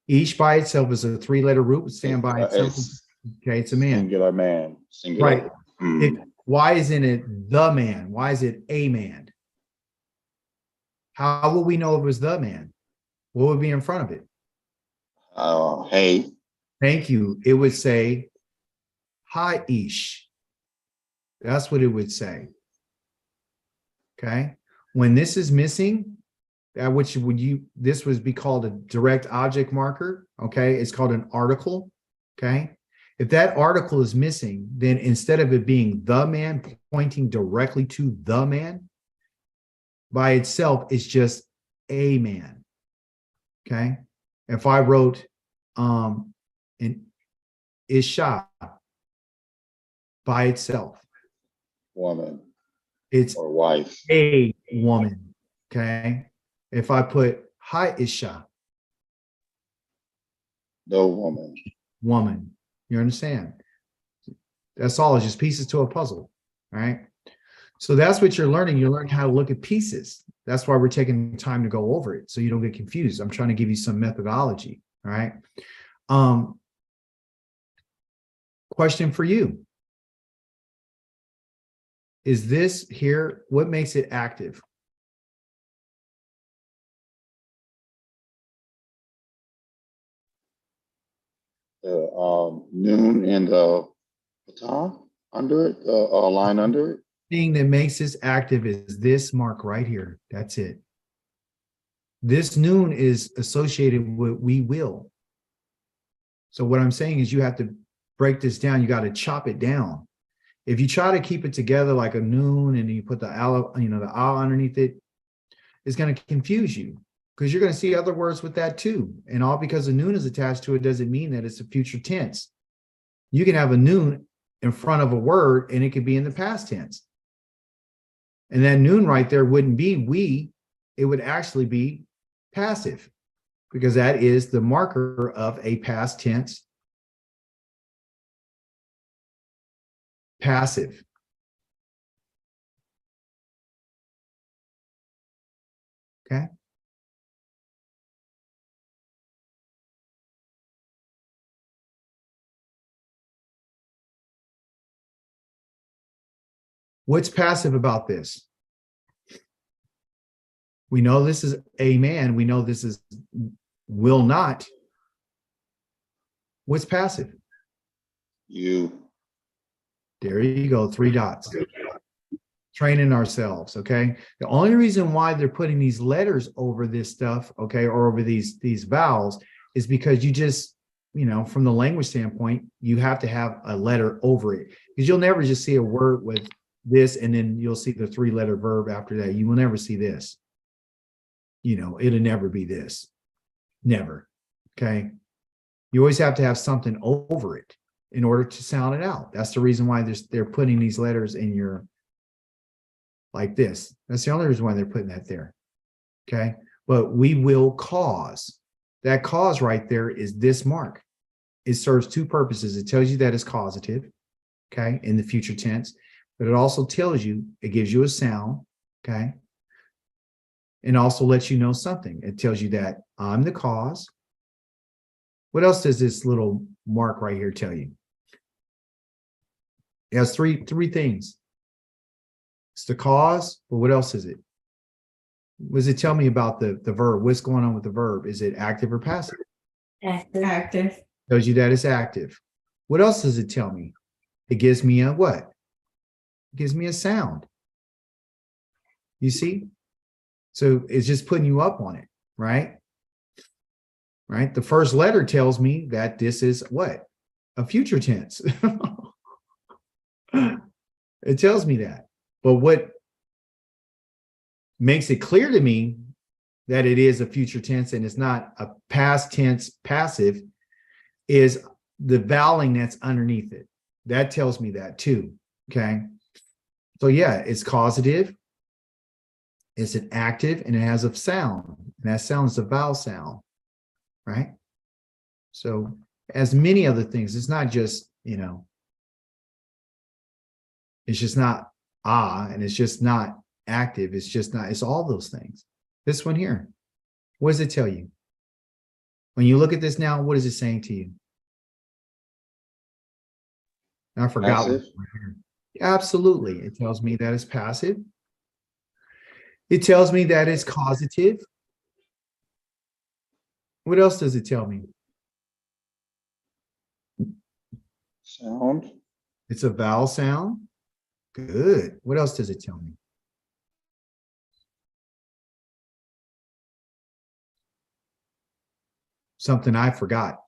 Each by itself is a three-letter root. Stand by itself. It's Okay, it's a man. singular man. Singular. Right. Mm. Why isn't it the man? Why is it a man? How will we know it was the man? What would be in front of it? Hey. Thank you. It would say hi ish. That's what it would say. Okay. When this is missing, that which this would be called a direct object marker. Okay. It's called an article. Okay. If that article is missing, then instead of it being the man pointing directly to the man, by itself, it's just a man. Okay. If I wrote an Isha by itself, Woman. it's Or wife. a woman. Okay. If I put hi Isha, The woman. woman, you understand? That's all. It's just pieces to a puzzle. All right. So that's what you're learning. You're learning how to look at pieces. That's why we're taking time to go over it so you don't get confused. I'm trying to give you some methodology. All right. Question for you. Is this here, what makes it active? The noon and the baton under it, a line under it. Thing that makes this active is this mark right here. That's it. This noon is associated with we will. So what I'm saying is you have to break this down. You got to chop it down. If you try to keep it together like a noon and you put the al, the al underneath it, it's going to confuse you because you're going to see other words with that too. And all because a noon is attached to it doesn't mean that it's a future tense. You can have a noon in front of a word and it could be in the past tense. And that noon right there wouldn't be we, it would actually be passive because that is the marker of a past tense passive. Okay. What's passive about this? We know this is a man. We know this is will not. What's passive? You. There you go. 3 dots. Training ourselves. Okay. The only reason why they're putting these letters over this stuff, okay, or over these vowels is because you just, from the language standpoint, you have to have a letter over it because you'll never just see a word with this and then you'll see the 3-letter verb after that. You will never see this. It'll never be this. Never. Okay. You always have to have something over it in order to sound it out. That's the reason why they're putting these letters in your, like this. That's the only reason why they're putting that there. Okay. But we will cause. That cause right there is this mark. It serves 2 purposes. It tells you that it's causative, okay, in the future tense, but it also tells you, it gives you a sound, okay, and also lets you know something. It tells you that I'm the cause. What else does this little mark right here tell you? It has three things. It's the cause, but what else is it? What does it tell me about the verb? What's going on with the verb? Is it active or passive? Active. Tells you that it's active. What else does it tell me? It gives me a what? It gives me a sound. You see? So it's just putting you up on it, right? Right? The first letter tells me that this is what? A future tense. It tells me that. But what makes it clear to me that it is a future tense and it's not a past tense passive is the voweling that's underneath it. That tells me that too. Okay. So yeah, it's causative, it's an active, and it has a sound. And that sound is a vowel sound, right? So as many other things, it's not just, it's just not and it's just not active. It's just not, it's all those things. This one here, what does it tell you? When you look at this now, what is it saying to you? I forgot. Passive. Absolutely. It tells me that it's passive. It tells me that it's causative. What else does it tell me? Sound. It's a vowel sound. Good. What else does it tell me? Something I forgot.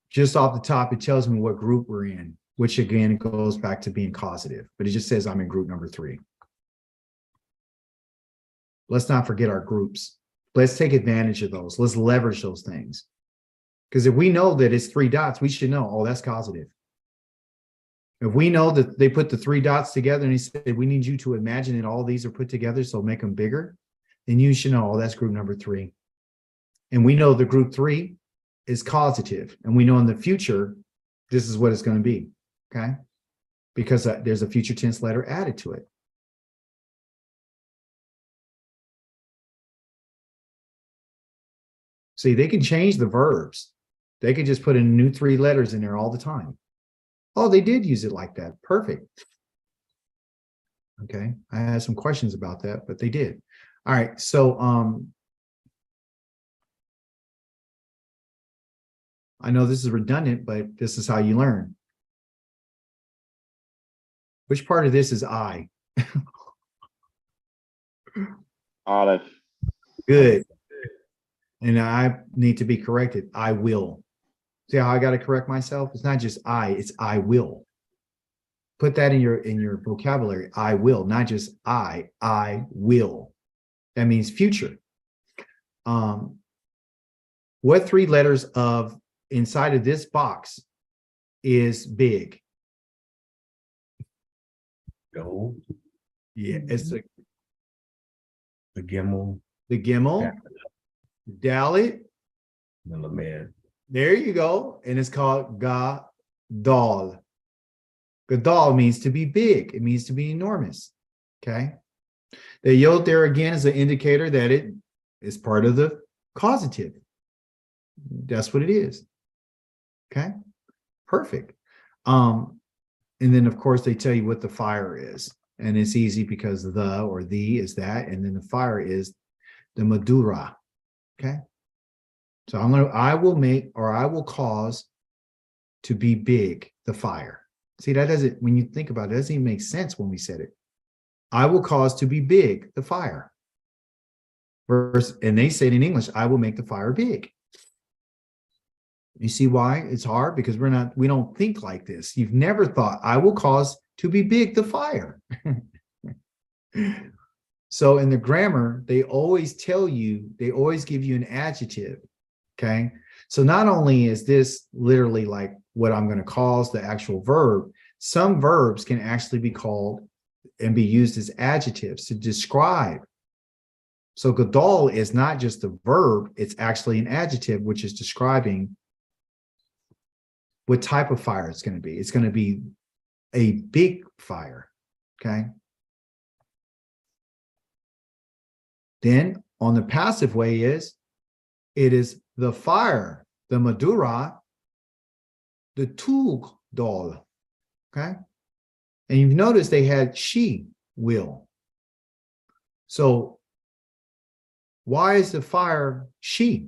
Just off the top, it tells me what group we're in, which again goes back to being causative, but it just says I'm in group number 3. Let's not forget our groups. Let's take advantage of those. Let's leverage those things. Because if we know that it's 3 dots, we should know, oh, that's causative. If we know that they put the 3 dots together and he said, we need you to imagine that all these are put together, so make them bigger, then you should know, oh, that's group number 3. And we know the group 3 is causative. And we know in the future, this is what it's going to be. Okay. Because there's a future tense letter added to it. See, they can change the verbs. They could just put in new 3 letters in there all the time. Oh, they did use it like that. Perfect. Okay. I had some questions about that, but they did. All right. So, I know this is redundant, but this is how you learn. Which part of this is I? Olive. Good. And I need to be corrected. I will. See how I got to correct myself? It's not just I, it's I will. Put that in your vocabulary. I will, not just I will. That means future. What 3 letters of inside of this box is big? Gold, Yeah, it's the Gimel, the Gimel, Dalit. and the Lamed. There you go. And it's called Gadol. Gadol means to be big. It means to be enormous. Okay. The yod there again is an indicator that it is part of the causative. That's what it is. Okay. Perfect. And then of course they tell you what the fire is. And it's easy because the or the is that, and then the fire is the Madura. Okay. So I will cause to be big the fire. See, that doesn't, when you think about it, it doesn't even make sense when we said it. I will cause to be big the fire. And they said in English, I will make the fire big. You see why it's hard? Because we don't think like this. You've never thought, I will cause to be big the fire. So in the grammar, they always give you an adjective. Okay. So not only is this literally like what I'm going to cause the actual verb, some verbs can actually be called and be used as adjectives to describe. So gadol is not just a verb, it's actually an adjective, which is describing what type of fire it's going to be. It's going to be a big fire. Okay. Then on the passive way it is the fire, the Madura, the Tugdol. Okay. And you've noticed they had she will. So why is the fire she?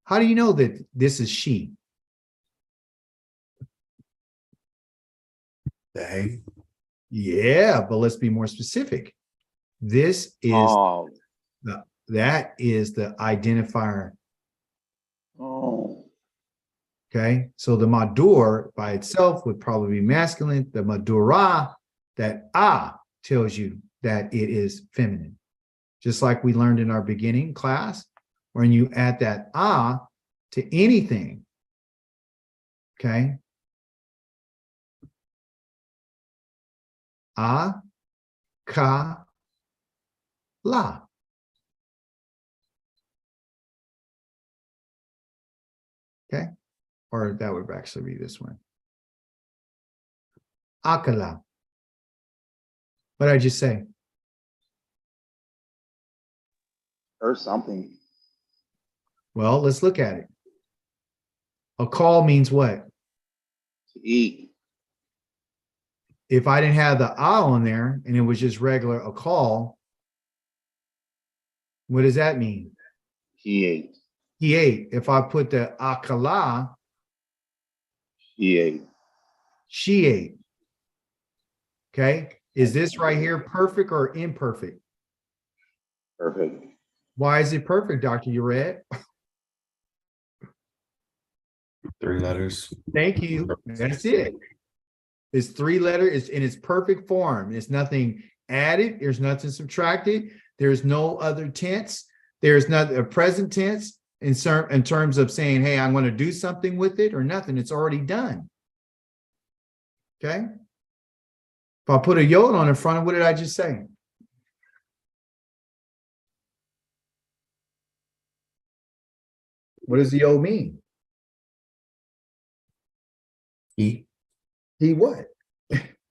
How do you know that this is she? They. Yeah, but let's be more specific. This is that is the identifier. Oh. Okay, so the madur by itself would probably be masculine. The madura, that tells you that it is feminine. Just like we learned in our beginning class, when you add that to anything, okay? Ka, la. Okay. Or that would actually be this one. Akala. What did I just say? Or something. Well, let's look at it. A call means what? To eat. If I didn't have the A on there and it was just regular a call, what does that mean? He ate. He ate. If I put the akala, He ate. she ate. Okay. Is this right here perfect or imperfect? Perfect. Why is it perfect, Dr. Ured? 3 letters. Thank you. That's it. It's 3 letters. It's in its perfect form. It's nothing added. There's nothing subtracted. There's no other tense. There's not a present tense in terms of saying, hey, I'm going to do something with it or nothing. It's already done. Okay. If I put a yod on in front of, what did I just say? What does the yod mean? He He what?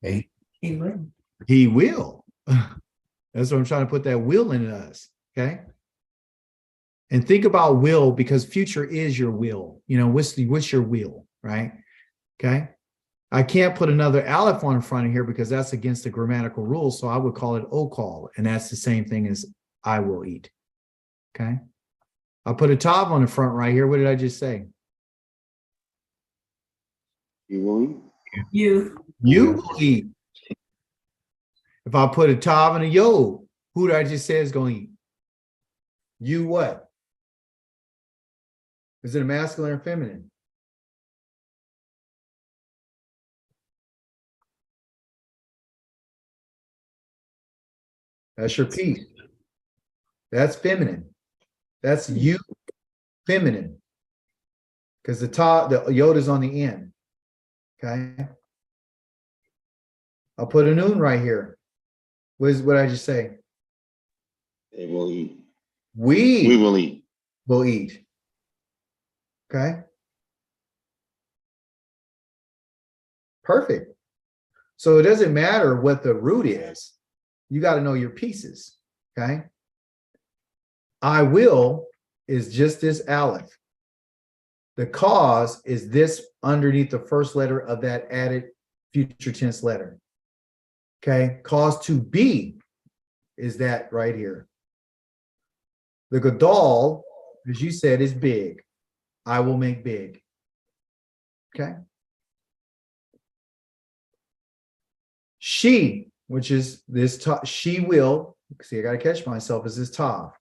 ate. He will. He will. That's what I'm trying to put that will in us. Okay. And think about will, because future is your will. You know, what's your will, right? Okay. I can't put another aleph on in front of here because that's against the grammatical rules. So I would call it okal, and that's the same thing as I will eat. Okay. I'll put a tav on the front right here. What did I just say? He will eat. You. You will eat. If I put a tav and a yod, who did I just say is going to eat? You what? Is it a masculine or feminine? That's your piece. That's feminine. That's you, feminine. Because the yod is on the end. Okay. I'll put a noon right here. What did I just say? They will eat. We We will eat. will eat. Okay. Perfect. So it doesn't matter what the root is. You got to know your pieces. Okay. I will is just this aleph. The cause is this underneath the first letter of that added future tense letter. Okay. Cause to be is that right here. The gadol, as you said, is big. I will make big. Okay. She, which is this, she will, see, I got to catch myself, is this tav.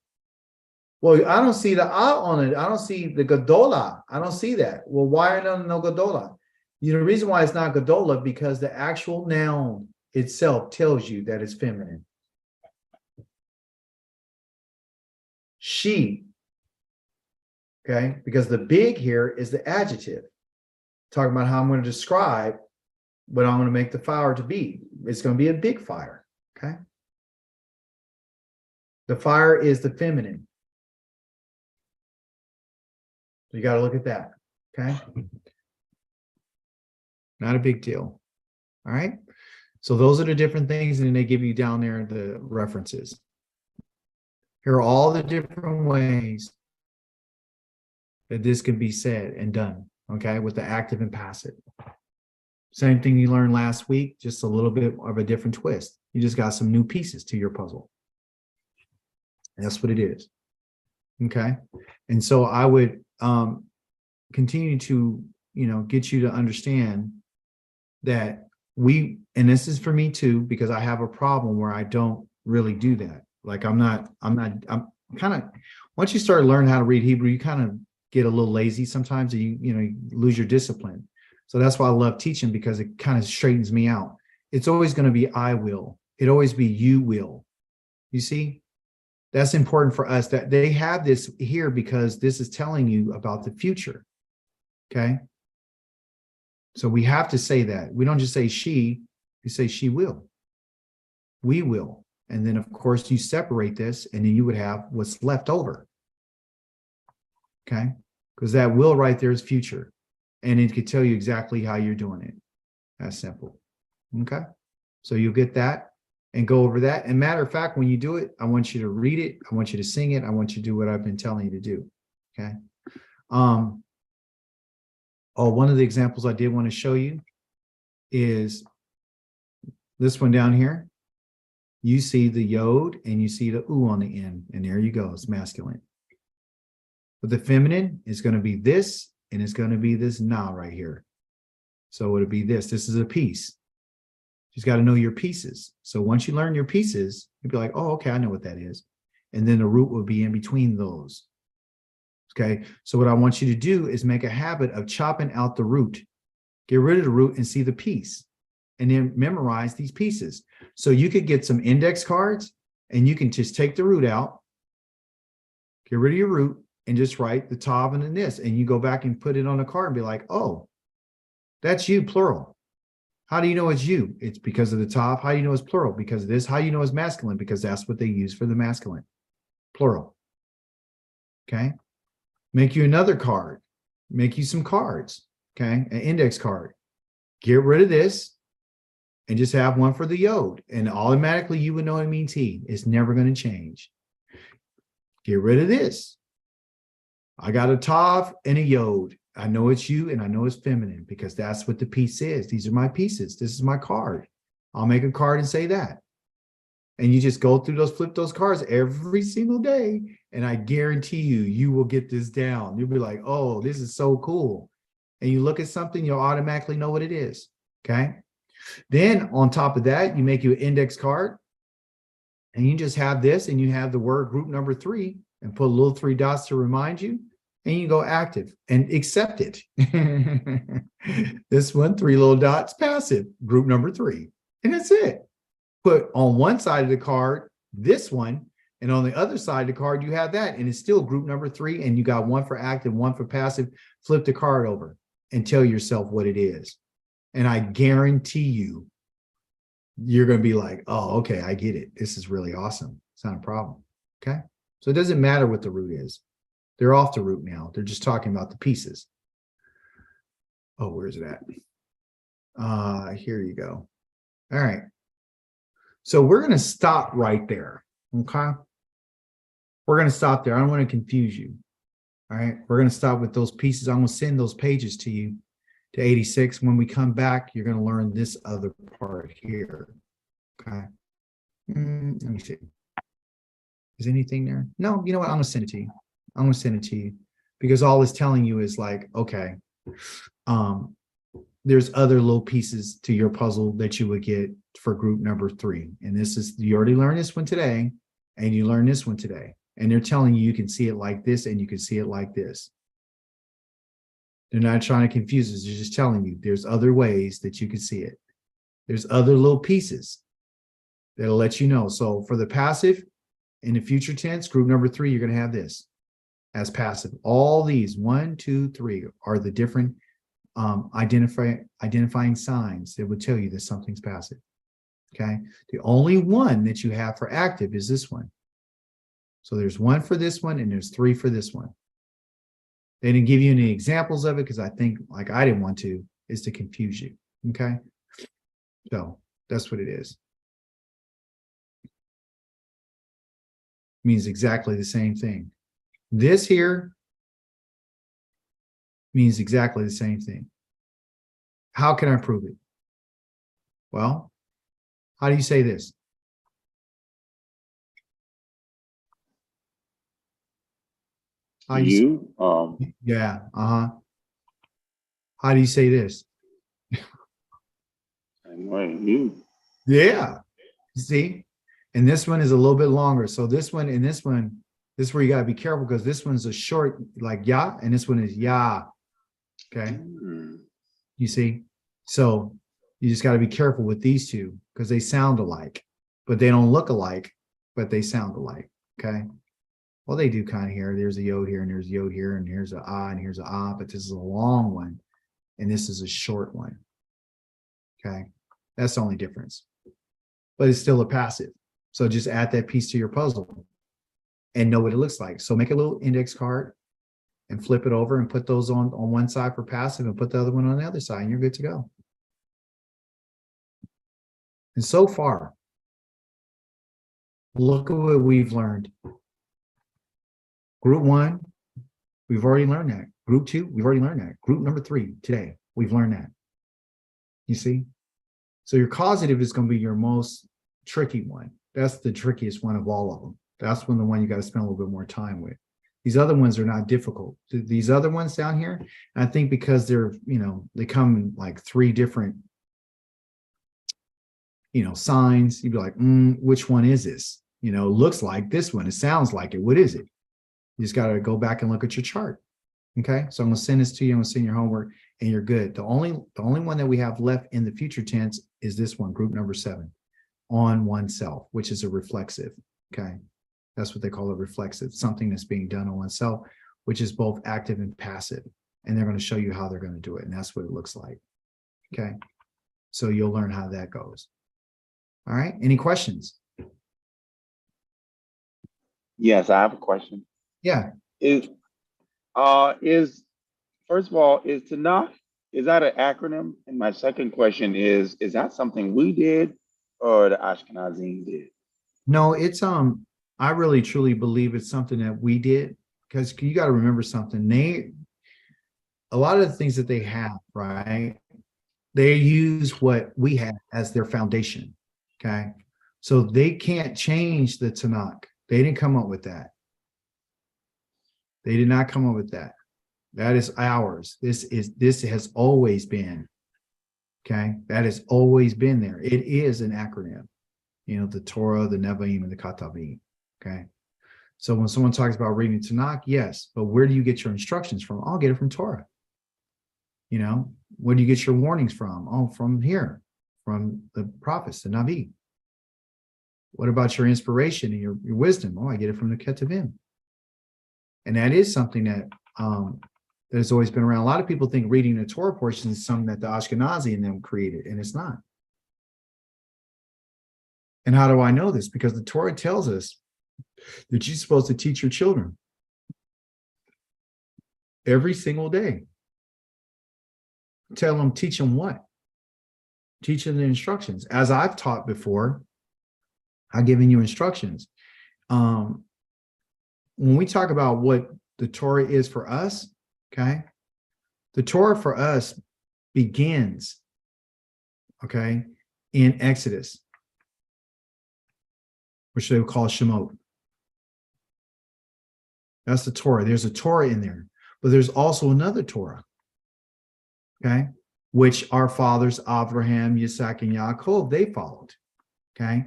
Well, I don't see the ah on it. I don't see the gadola. I don't see that. Well, why are there no gadola? You know, the reason why it's not gadola, because the actual noun itself tells you that it's feminine. She, okay, because the big here is the adjective, talking about how I'm going to describe what I'm going to make the fire to be. It's going to be a big fire, okay? The fire is the feminine. So you got to look at that, okay? Not a big deal, all right? So those are the different things, and then they give you down there the references. Here are all the different ways that this can be said and done, okay, with the active and passive. Same thing you learned last week, just a little bit of a different twist. You just got some new pieces to your puzzle. And that's what it is, okay? And so I would continue to, get you to understand that and this is for me too, because I have a problem where I don't really do that. Like I'm kind of, once you start learning how to read Hebrew, you kind of get a little lazy sometimes, and you lose your discipline. So that's why I love teaching, because it kind of straightens me out. It's always going to be I will. It always be you will. You see, that's important for us, that they have this here because this is telling you about the future. Okay. So we have to say that. We don't just say she, we say she will. We will. And then, of course, you separate this, and then you would have what's left over. Okay. because that will right there is future. And it could tell you exactly how you're doing it. That's simple. Okay. So you'll get that and go over that. And matter of fact, when you do it, I want you to read it. I want you to sing it. I want you to do what I've been telling you to do. Okay. Oh, one of the examples I did want to show you is this one down here. You see the yod and you see the oo on the end, and there you go. It's masculine. But the feminine is going to be this, and it's going to be this na right here. So it'll be this. This is a piece. You just got to know your pieces. So once you learn your pieces, you'll be like, oh, okay, I know what that is. And then the root will be in between those. Okay. So what I want you to do is make a habit of chopping out the root. Get rid of the root and see the piece. And then memorize these pieces. So you could get some index cards and you can just take the root out, get rid of your root, and just write the tav and the nis. And you go back and put it on a card and be like, oh, that's you, plural. How do you know it's you? It's because of the tav. How do you know it's plural? Because of this. How do you know it's masculine? Because that's what they use for the masculine, plural. Okay. Make you another card. Make you some cards. Okay. An index card. Get rid of this. And just have one for the yod. And automatically you would know it means he. It's never going to change. Get rid of this. I got a tav and a yod. I know it's you and I know it's feminine because that's what the piece is. These are my pieces. This is my card. I'll make a card and say that. And you just go through those, flip those cards every single day. And I guarantee you, you will get this down. You'll be like, oh, this is so cool. And you look at something, you'll automatically know what it is. Okay. Then on top of that, you make you an index card and you just have this and you have the word group number 3 and put a little 3 dots to remind you and you go active and accept it. This one, 3 little dots, passive, group number 3. And that's it. Put on one side of the card, this one, and on the other side of the card, you have that. And it's still group number 3. And you got one for active, one for passive. Flip the card over and tell yourself what it is. And I guarantee you, you're going to be like, oh, okay, I get it. This is really awesome. It's not a problem. Okay. So it doesn't matter what the root is. They're off the root now. They're just talking about the pieces. Oh, where's it at? Here you go. All right. So we're going to stop right there. Okay. We're going to stop there. I don't want to confuse you. All right. We're going to stop with those pieces. I'm going to send those pages to you. To 86. When we come back, you're going to learn this other part here. Okay. Let me see. Is anything there? No, you know what? I'm going to send it to you. I'm going to send it to you because all it's telling you is like, okay, there's other little pieces to your puzzle that you would get for group number 3. And this is, you already learned this one today and you learned this one today. And they're telling you, you can see it like this and you can see it like this. They're not trying to confuse us. They're just telling you there's other ways that you can see it. There's other little pieces that'll let you know. So for the passive, in the future tense, group number 3, you're going to have this as passive. All these 1, 2, 3 are the different identifying signs that would tell you that something's passive. Okay. The only one that you have for active is this one. So there's 1 for this one and there's 3 for this one. They didn't give you any examples of it because I think, like I didn't want to, is to confuse you. Okay. So that's what it is. Means exactly the same thing. This here means exactly the same thing. How can I prove it? Well, how do you say this? How You, yeah, how do you say this? same way, you. Yeah, see, and this one is a little bit longer. So this one and this one, this is where you got to be careful because this one's a short, like ya, and this one is ya. Okay, you see, so you just got to be careful with these two because they sound alike, but they don't look alike, but they sound alike. Okay. Well, they do kind of here. There's a yod here, and there's a yod here, and here's a ah, and here's a ah, but this is a long one, and this is a short one. Okay, that's the only difference. But it's still a passive. So just add that piece to your puzzle and know what it looks like. So make a little index card and flip it over and put those on one side for passive and put the other one on the other side, and you're good to go. And so far, look at what we've learned. Group 1, we've already learned that. Group 2, we've already learned that. Group number 3, today, we've learned that. You see? So your causative is going to be your most tricky one. That's the trickiest one of all of them. That's the one you got to spend a little bit more time with. These other ones are not difficult. These other ones down here, I think because they're, they come in like 3 different, signs. You'd be like, which one is this? Looks like this one. It sounds like it. What is it? You just got to go back and look at your chart. Okay. So I'm going to send this to you. I'm going to send your homework and you're good. The only one that we have left in the future tense is this one, group number 7, on oneself, which is a reflexive. Okay. That's what they call a reflexive, something that's being done on oneself, which is both active and passive. And they're going to show you how they're going to do it. And that's what it looks like. Okay. So you'll learn how that goes. All right. Any questions? Yes, I have a question. Yeah. Is first of all, is Tanakh, is that an acronym? And my second question is that something we did or the Ashkenazim did? No, it's I really truly believe it's something that we did, because you got to remember something. A lot of the things that they have, right? They use what we have as their foundation. Okay. So they can't change the Tanakh. They didn't come up with that. They did not come up with that. That is ours. This has always been. Okay. That has always been there. It is an acronym. The Torah, the Nevi'im, and the Ketuvim. Okay. So when someone talks about reading Tanakh, yes, but where do you get your instructions from? I'll get it from Torah. Where do you get your warnings from? Oh, from here, from the prophets, the Navi. What about your inspiration and your wisdom? Oh, I get it from the Ketuvim. And that is something that has always been around. A lot of people think reading the Torah portion is something that the Ashkenazi and them created, and it's not. And how do I know this? Because the Torah tells us that you're supposed to teach your children every single day. Teach them what? Teach them the instructions. As I've taught before, I've given you instructions. When we talk about what the Torah is for us, okay, the Torah for us begins, okay, in Exodus, which they would call Shemot. That's the Torah. There's a Torah in there, but there's also another Torah, okay, which our fathers, Abraham, Yitzhak, and Yaakov, they followed, okay?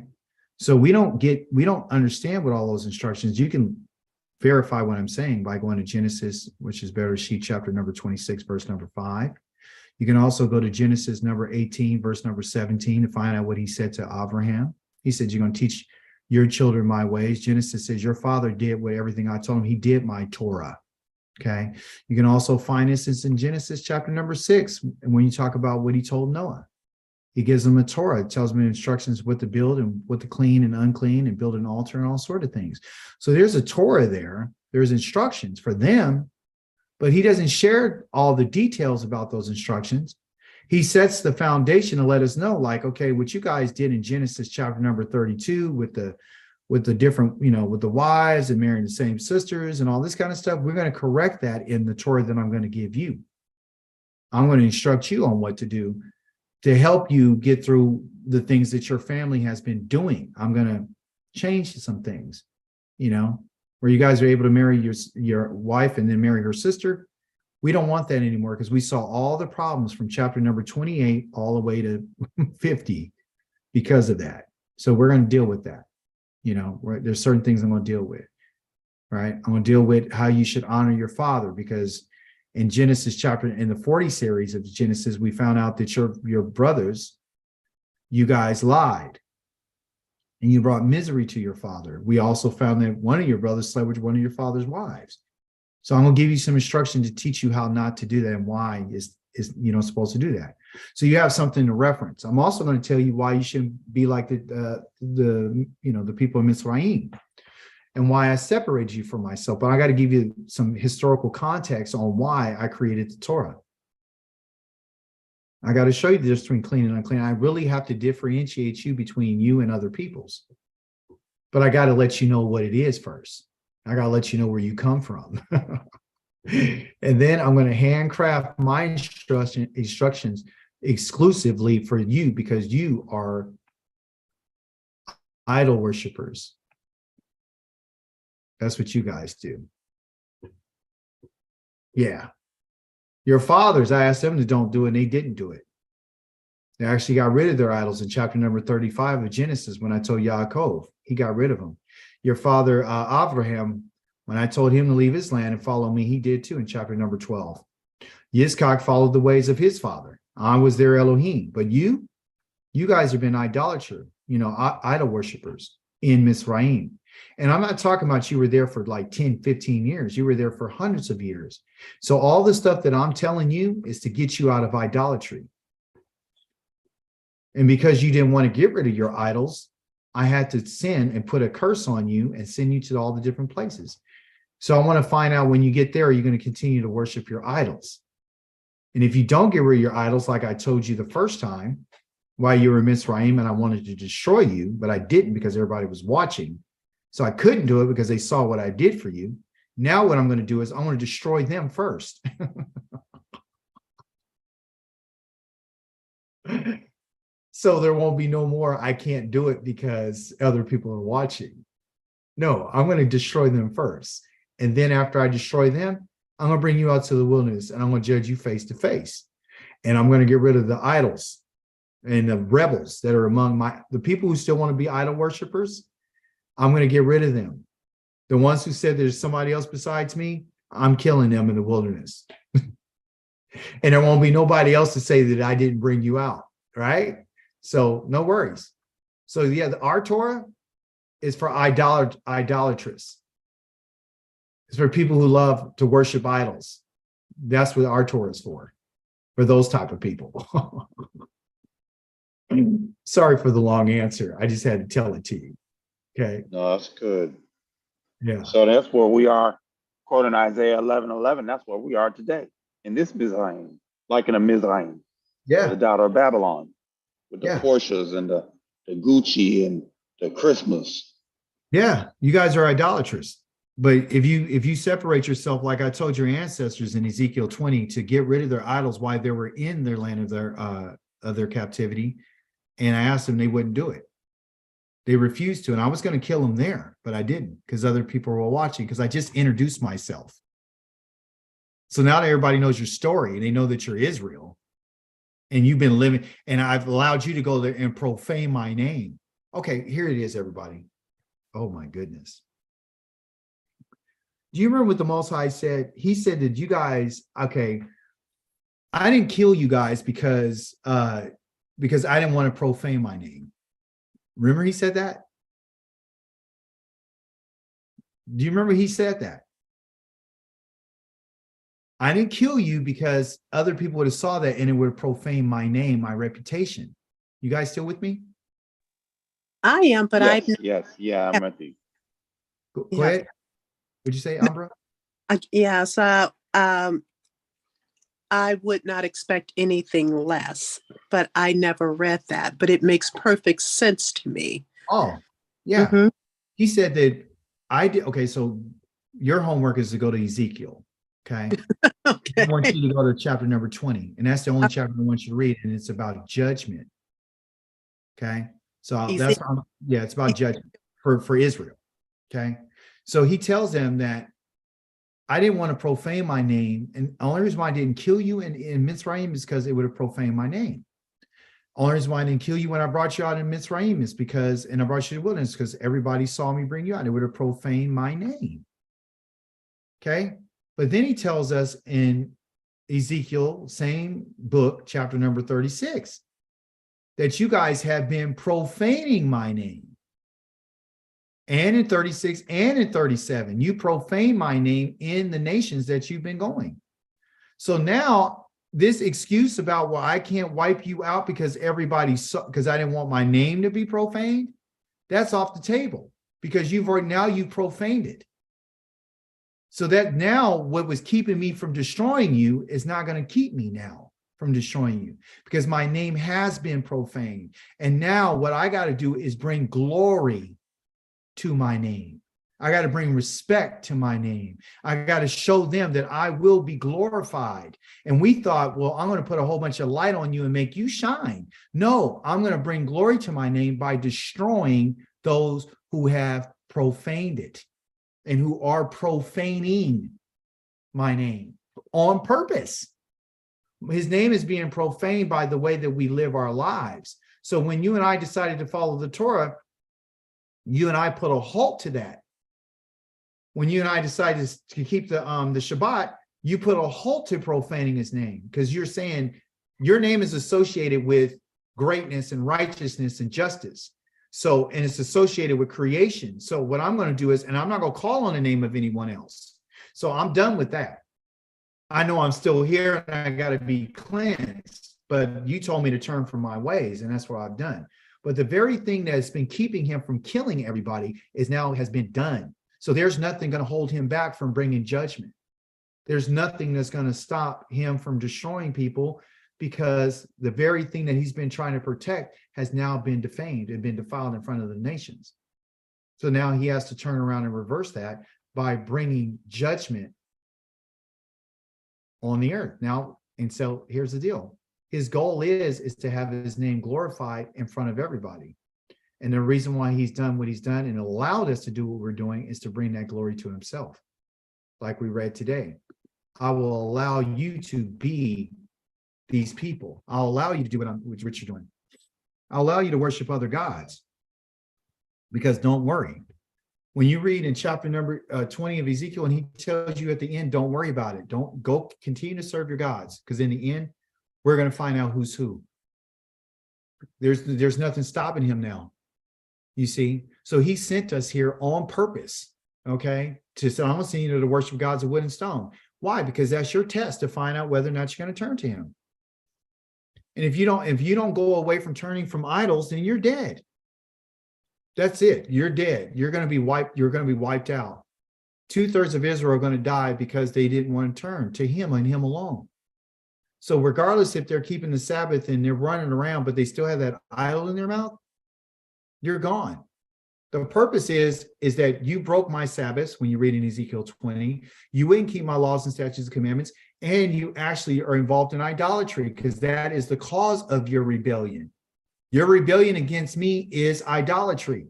So we don't understand what all those instructions. You can verify what I'm saying by going to Genesis, which is Bereshit, chapter number 26, verse number 5. You can also go to Genesis number 18, verse number 17 to find out what he said to Abraham. He said, you're going to teach your children my ways. Genesis says, your father did what everything I told him. He did my Torah. Okay. You can also find this in Genesis chapter number 6. And when you talk about what he told Noah, he gives them a Torah. It tells them instructions what to build and what to clean and unclean and build an altar and all sorts of things. So there's a Torah there. There's instructions for them, but he doesn't share all the details about those instructions. He sets the foundation to let us know, like, okay, what you guys did in Genesis chapter number 32 with the different, with the wives and marrying the same sisters and all this kind of stuff, we're going to correct that in the Torah that I'm going to give you. I'm going to instruct you on what to do to help you get through the things that your family has been doing. I'm going to change some things, where you guys are able to marry your wife and then marry her sister. We don't want that anymore, because we saw all the problems from chapter number 28 all the way to 50 because of that. So we're going to deal with that. There's certain things I'm going to deal with, right? I'm going to deal with how you should honor your father, because in Genesis chapter, in the 40 series of Genesis, we found out that your brothers, you guys lied and you brought misery to your father. We also found that one of your brothers slept with one of your father's wives. So I'm going to give you some instruction to teach you how not to do that and why is supposed to do that. So you have something to reference. I'm also going to tell you why you shouldn't be like the people in Mitzrayim. and why I separated you from myself. But I got to give you some historical context on why I created the Torah. I got to show you the difference between clean and unclean. I really have to differentiate you between you and other peoples. But I got to let you know what it is first. I got to let you know where you come from. And then I'm going to handcraft my instructions exclusively for you because you are idol worshipers. That's what you guys do. Yeah. Your fathers, I asked them to don't do it, and they didn't do it. They actually got rid of their idols in chapter number 35 of Genesis when I told Yaakov. He got rid of them. Your father, Abraham, when I told him to leave his land and follow me, he did too in chapter number 12. Yitzchak followed the ways of his father. I was their Elohim. But you guys have been idolater, idol worshipers in Mizraim. And I'm not talking about you were there for like 10, 15 years. You were there for hundreds of years. So all the stuff that I'm telling you is to get you out of idolatry. And because you didn't want to get rid of your idols, I had to send and put a curse on you and send you to all the different places. So I want to find out when you get there, are you going to continue to worship your idols? And if you don't get rid of your idols, like I told you the first time, while you were in Mizraim and I wanted to destroy you, but I didn't because everybody was watching. So I couldn't do it because they saw what I did for you. Now what I'm going to do is I'm going to destroy them first. So there won't be no more, I can't do it because other people are watching. No, I'm going to destroy them first. And then after I destroy them, I'm going to bring you out to the wilderness and I'm going to judge you face to face. And I'm going to get rid of the idols and the rebels that are among the people who still want to be idol worshipers. I'm going to get rid of them. The ones who said there's somebody else besides me, I'm killing them in the wilderness. And there won't be nobody else to say that I didn't bring you out, right? So no worries. So yeah, our Torah is for idolatrous. It's for people who love to worship idols. That's what our Torah is for those type of people. Sorry for the long answer. I just had to tell it to you. Okay. No, that's good. Yeah. So that's where we are, quoting Isaiah 11:11. That's where we are today in this Mizraim, like in a Mizraim, Yeah. the daughter of Babylon, with the Yeah. Porsches and the Gucci and the Christmas. Yeah. You guys are idolaters. But if you separate yourself, like I told your ancestors in Ezekiel 20, to get rid of their idols while they were in their land of their captivity, and I asked them, they wouldn't do it. They refused to, and I was going to kill them there, but I didn't because other people were watching because I just introduced myself. So now that everybody knows your story and they know that you're Israel and you've been living, and I've allowed you to go there and profane my name. Okay, here it is, everybody. Oh my goodness. Do you remember what the Most High said? He said that you guys, okay, I didn't kill you guys because I didn't want to profane my name. Remember he said that? Do you remember he said that? I didn't kill you because other people would have saw that and it would have profaned my name, my reputation. You guys still with me? I am, but Yes, yeah, I'm with you. Go ahead. What'd you say, Ambra? Yes, I would not expect anything less, but I never read that, but it makes perfect sense to me. Oh, yeah. Mhm. He said that I did. Okay, so your homework is to go to Ezekiel. Okay. Okay. I want you to go to chapter number 20. And that's the only chapter I want you to read. And it's about judgment. Okay. So that's, yeah, it's about judgment for Israel. Okay. So he tells them that I didn't want to profane my name. And the only reason why I didn't kill you in Mizraim is because it would have profaned my name. Only reason why I didn't kill you when I brought you out in Mizraim is because, and I brought you to the wilderness because everybody saw me bring you out. It would have profaned my name. Okay. But then he tells us in Ezekiel, same book, chapter number 36, that you guys have been profaning my name. And in 36 and in 37, you profane my name in the nations that you've been going. So now this excuse about, well, I can't wipe you out because everybody saw, because I didn't want my name to be profaned, that's off the table. because you profaned it. So that now what was keeping me from destroying you is not going to keep me now from destroying you, because my name has been profaned. And now what I got to do is bring glory to my name. I got to bring respect to my name. I got to show them that I will be glorified. And we thought, well, I'm going to put a whole bunch of light on you and make you shine. No, I'm going to bring glory to my name by destroying those who have profaned it and who are profaning my name on purpose. His name is being profaned by the way that we live our lives. So when you and I decided to follow the Torah, you and I put a halt to that. When you and I decided to keep the Shabbat, you put a halt to profaning his name, because you're saying your name is associated with greatness and righteousness and justice. So, and it's associated with creation. So what I'm going to do is, and I'm not going to call on the name of anyone else. So I'm done with that. I know I'm still here and I got to be cleansed, but you told me to turn from my ways, and that's what I've done. But the very thing that's been keeping him from killing everybody has been done. So there's nothing going to hold him back from bringing judgment. There's nothing that's going to stop him from destroying people, because the very thing that he's been trying to protect has now been defamed and been defiled in front of the nations. So now he has to turn around and reverse that by bringing judgment on the earth. Now, and so here's the deal. His goal is to have his name glorified in front of everybody. And the reason why he's done what he's done and allowed us to do what we're doing is to bring that glory to himself. Like we read today, I will allow you to be these people. I'll allow you to do what you're doing. I'll allow you to worship other gods, because don't worry. When you read in chapter number 20 of Ezekiel, and he tells you at the end, don't worry about it. Don't go, continue to serve your gods, because in the end, we're going to find out who's who. There's nothing stopping him now. You see, so he sent us here on purpose, okay? To say, I'm going to send you to worship gods of wood and stone. Why? Because that's your test to find out whether or not you're going to turn to him. And if you don't go away from turning from idols, then you're dead. That's it. You're dead. You're going to be wiped. You're going to be wiped out. 2/3 of Israel are going to die because they didn't want to turn to him and him alone. So regardless if they're keeping the Sabbath and they're running around, but they still have that idol in their mouth, you're gone. The purpose is that you broke my Sabbaths when you read in Ezekiel 20. You wouldn't keep my laws and statutes and commandments, and you actually are involved in idolatry, because that is the cause of your rebellion. Your rebellion against me is idolatry,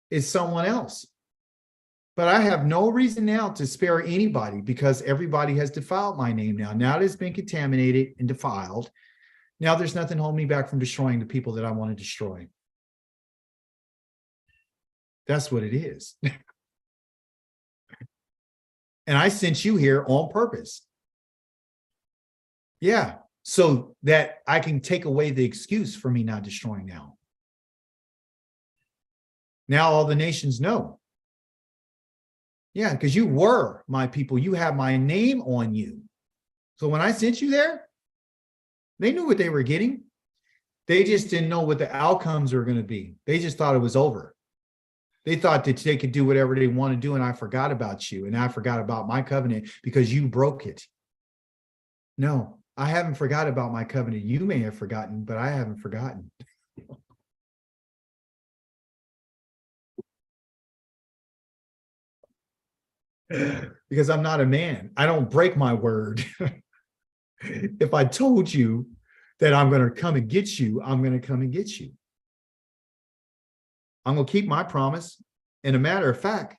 is someone else. But I have no reason now to spare anybody, because everybody has defiled my name now. Now that it's been contaminated and defiled, now there's nothing holding me back from destroying the people that I want to destroy. That's what it is. And I sent you here on purpose. Yeah, so that I can take away the excuse for me not destroying now. Now all the nations know. Yeah, because you were my people. You have my name on you. So when I sent you there, they knew what they were getting. They just didn't know what the outcomes were going to be. They just thought it was over. They thought that they could do whatever they want to do, and I forgot about you, and I forgot about my covenant because you broke it. No, I haven't forgot about my covenant. You may have forgotten, but I haven't forgotten. Because I'm not a man. I don't break my word. If I told you that I'm going to come and get you, I'm going to come and get you. I'm going to keep my promise. And a matter of fact,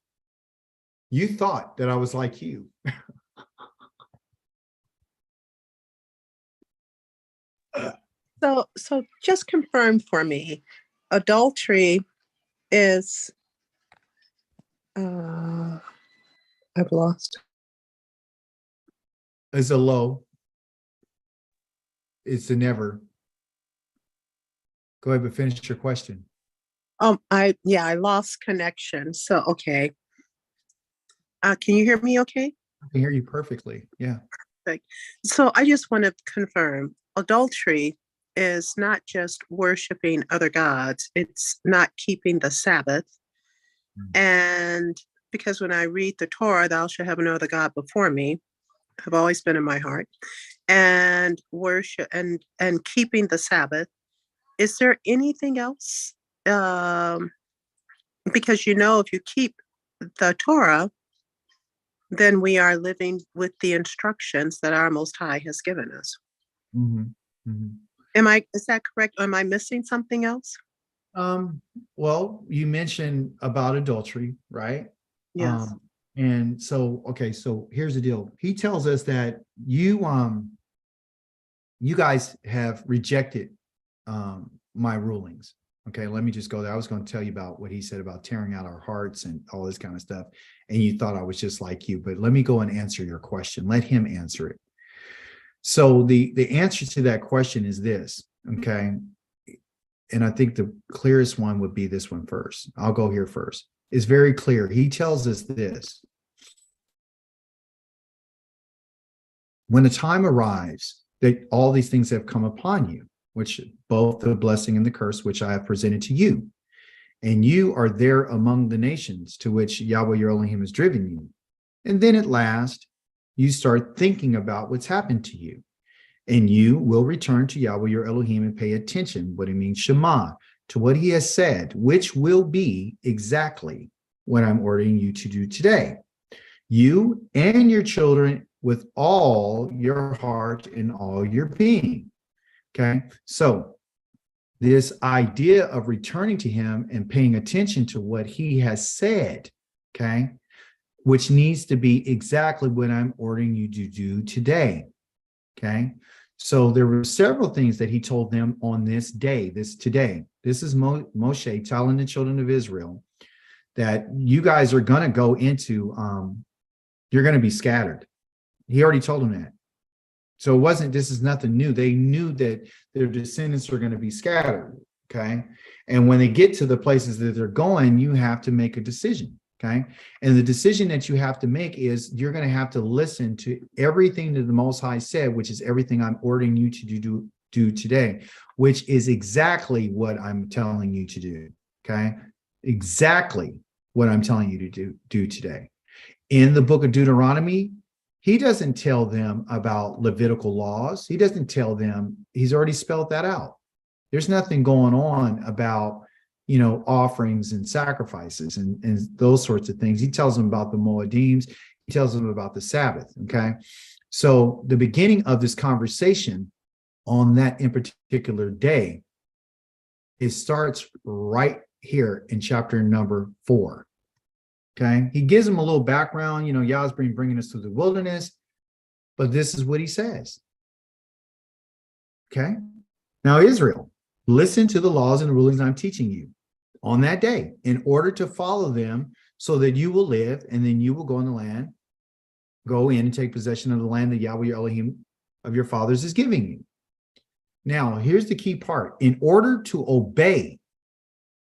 you thought that I was like you. So just confirm for me, adultery is, I've lost. It's a low. It's a never. Go ahead, but finish your question. I lost connection. So, okay. Can you hear me okay? I can hear you perfectly. Yeah. Perfect. So I just want to confirm, adultery is not just worshiping other gods. It's not keeping the Sabbath. And because when I read the Torah, thou shalt have no other God before me, have always been in my heart, and worship and keeping the Sabbath. Is there anything else? Because if you keep the Torah, then we are living with the instructions that our Most High has given us. Mhm, mhm. Is that correct? Am I missing something else? Well, you mentioned about adultery, right? Yes. And so, okay, so here's the deal. He tells us that you guys have rejected my rulings. Okay, let me just go there. I was going to tell you about what he said about tearing out our hearts and all this kind of stuff. And you thought I was just like you, but let me go and answer your question. Let him answer it. So the answer to that question is this, okay? And I think the clearest one would be this one first. I'll go here first. It's very clear. He tells us this. When the time arrives that all these things have come upon you, which both the blessing and the curse, which I have presented to you, and you are there among the nations to which Yahweh your Elohim has driven you. And then at last, you start thinking about what's happened to you. And you will return to Yahweh your Elohim and pay attention, what it means, Shema, to what he has said, which will be exactly what I'm ordering you to do today. You and your children with all your heart and all your being. Okay, so this idea of returning to him and paying attention to what he has said, okay, which needs to be exactly what I'm ordering you to do today. Okay, so there were several things that he told them on this day, today. This is Moshe telling the children of Israel that you guys are going to go into, you're going to be scattered. He already told them that. So this is nothing new. They knew that their descendants are going to be scattered. Okay. And when they get to the places that they're going, you have to make a decision. Okay. And the decision that you have to make is you're going to have to listen to everything that the Most High said, which is everything I'm ordering you to do today, which is exactly what I'm telling you to do. Okay. Exactly what I'm telling you to do today. In the book of Deuteronomy, he doesn't tell them about Levitical laws. He doesn't tell them, he's already spelled that out. There's nothing going on about, offerings and sacrifices and those sorts of things. He tells them about the Moedims. He tells them about the Sabbath, okay? So the beginning of this conversation on that in particular day, it starts right here in chapter number 4. Okay, he gives them a little background. Yah's bringing us through the wilderness, but this is what he says. Okay, now Israel, listen to the laws and the rulings I'm teaching you on that day in order to follow them so that you will live and then you will go in the land, go in and take possession of the land that Yahweh your Elohim of your fathers is giving you. Now, here's the key part. In order to obey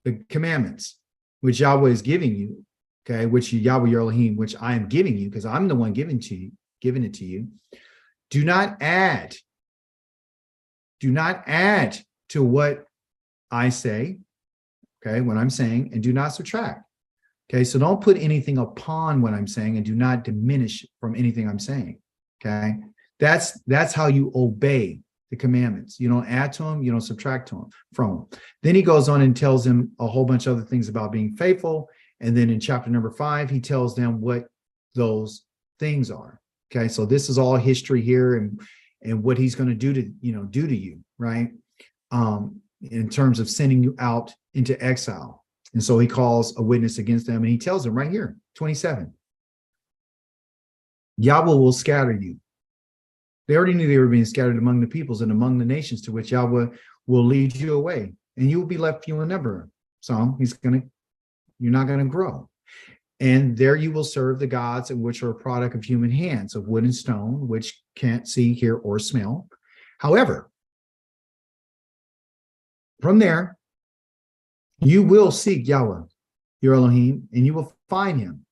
the commandments which Yahweh is giving you, okay, which Yahweh your Elohim, which I am giving you, because I'm the one giving it to you. Do not add to what I say, okay, what I'm saying, and do not subtract. Okay, so don't put anything upon what I'm saying and do not diminish from anything I'm saying. Okay, that's how you obey the commandments. You don't add to them, you don't subtract from them. Then he goes on and tells them a whole bunch of other things about being faithful. And then in chapter number 5, he tells them what those things are. Okay, so this is all history here and what he's going to do to you, right? In terms of sending you out into exile. And so he calls a witness against them and he tells them right here, 27, Yahweh will scatter you. They already knew they were being scattered among the peoples and among the nations to which Yahweh will lead you away, and you will be left few in number. So you're not going to grow. And there you will serve the gods which are a product of human hands, of wood and stone, which can't see, hear, or smell. However, from there, you will seek Yahweh, your Elohim, and you will find him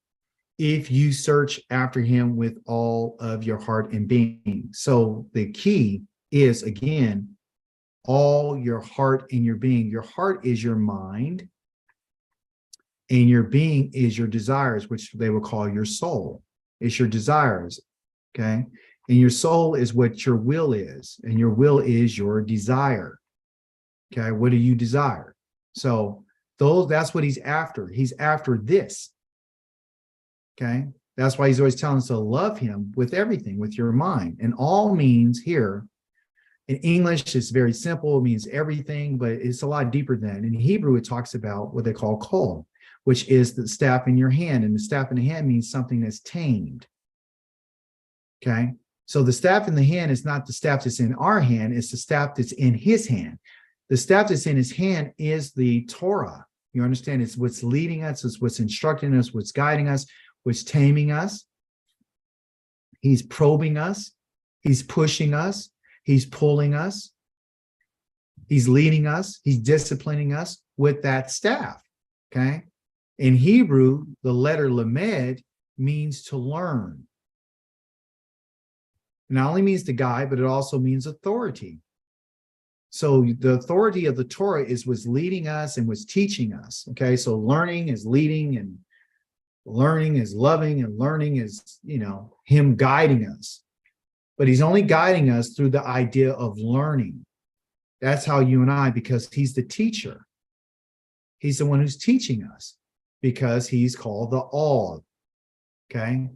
if you search after him with all of your heart and being. So the key is, again, all your heart and your being. Your heart is your mind. And your being is your desires, which they will call your soul. It's your desires. Okay. And your soul is what your will is. And your will is your desire. Okay. What do you desire? So that's what he's after. He's after this. Okay. That's why he's always telling us to love him with everything, with your mind. And all means here in English, it's very simple. It means everything, but it's a lot deeper than that. In Hebrew, it talks about what they call kol, which is the staff in your hand. And the staff in the hand means something that's tamed. Okay. So the staff in the hand is not the staff that's in our hand. It's the staff that's in his hand. The staff that's in his hand is the Torah. You understand? It's what's leading us. It's what's instructing us, what's guiding us, what's taming us. He's probing us. He's pushing us. He's pulling us. He's leading us. He's disciplining us with that staff. Okay. In Hebrew, the letter lamed means to learn. It not only means to guide, but it also means authority. So the authority of the Torah is what's leading us and what's teaching us. Okay. So learning is leading, and learning is loving, and learning is, him guiding us. But he's only guiding us through the idea of learning. That's how you and I, because he's the teacher. He's the one who's teaching us, because he's called the All. Okay.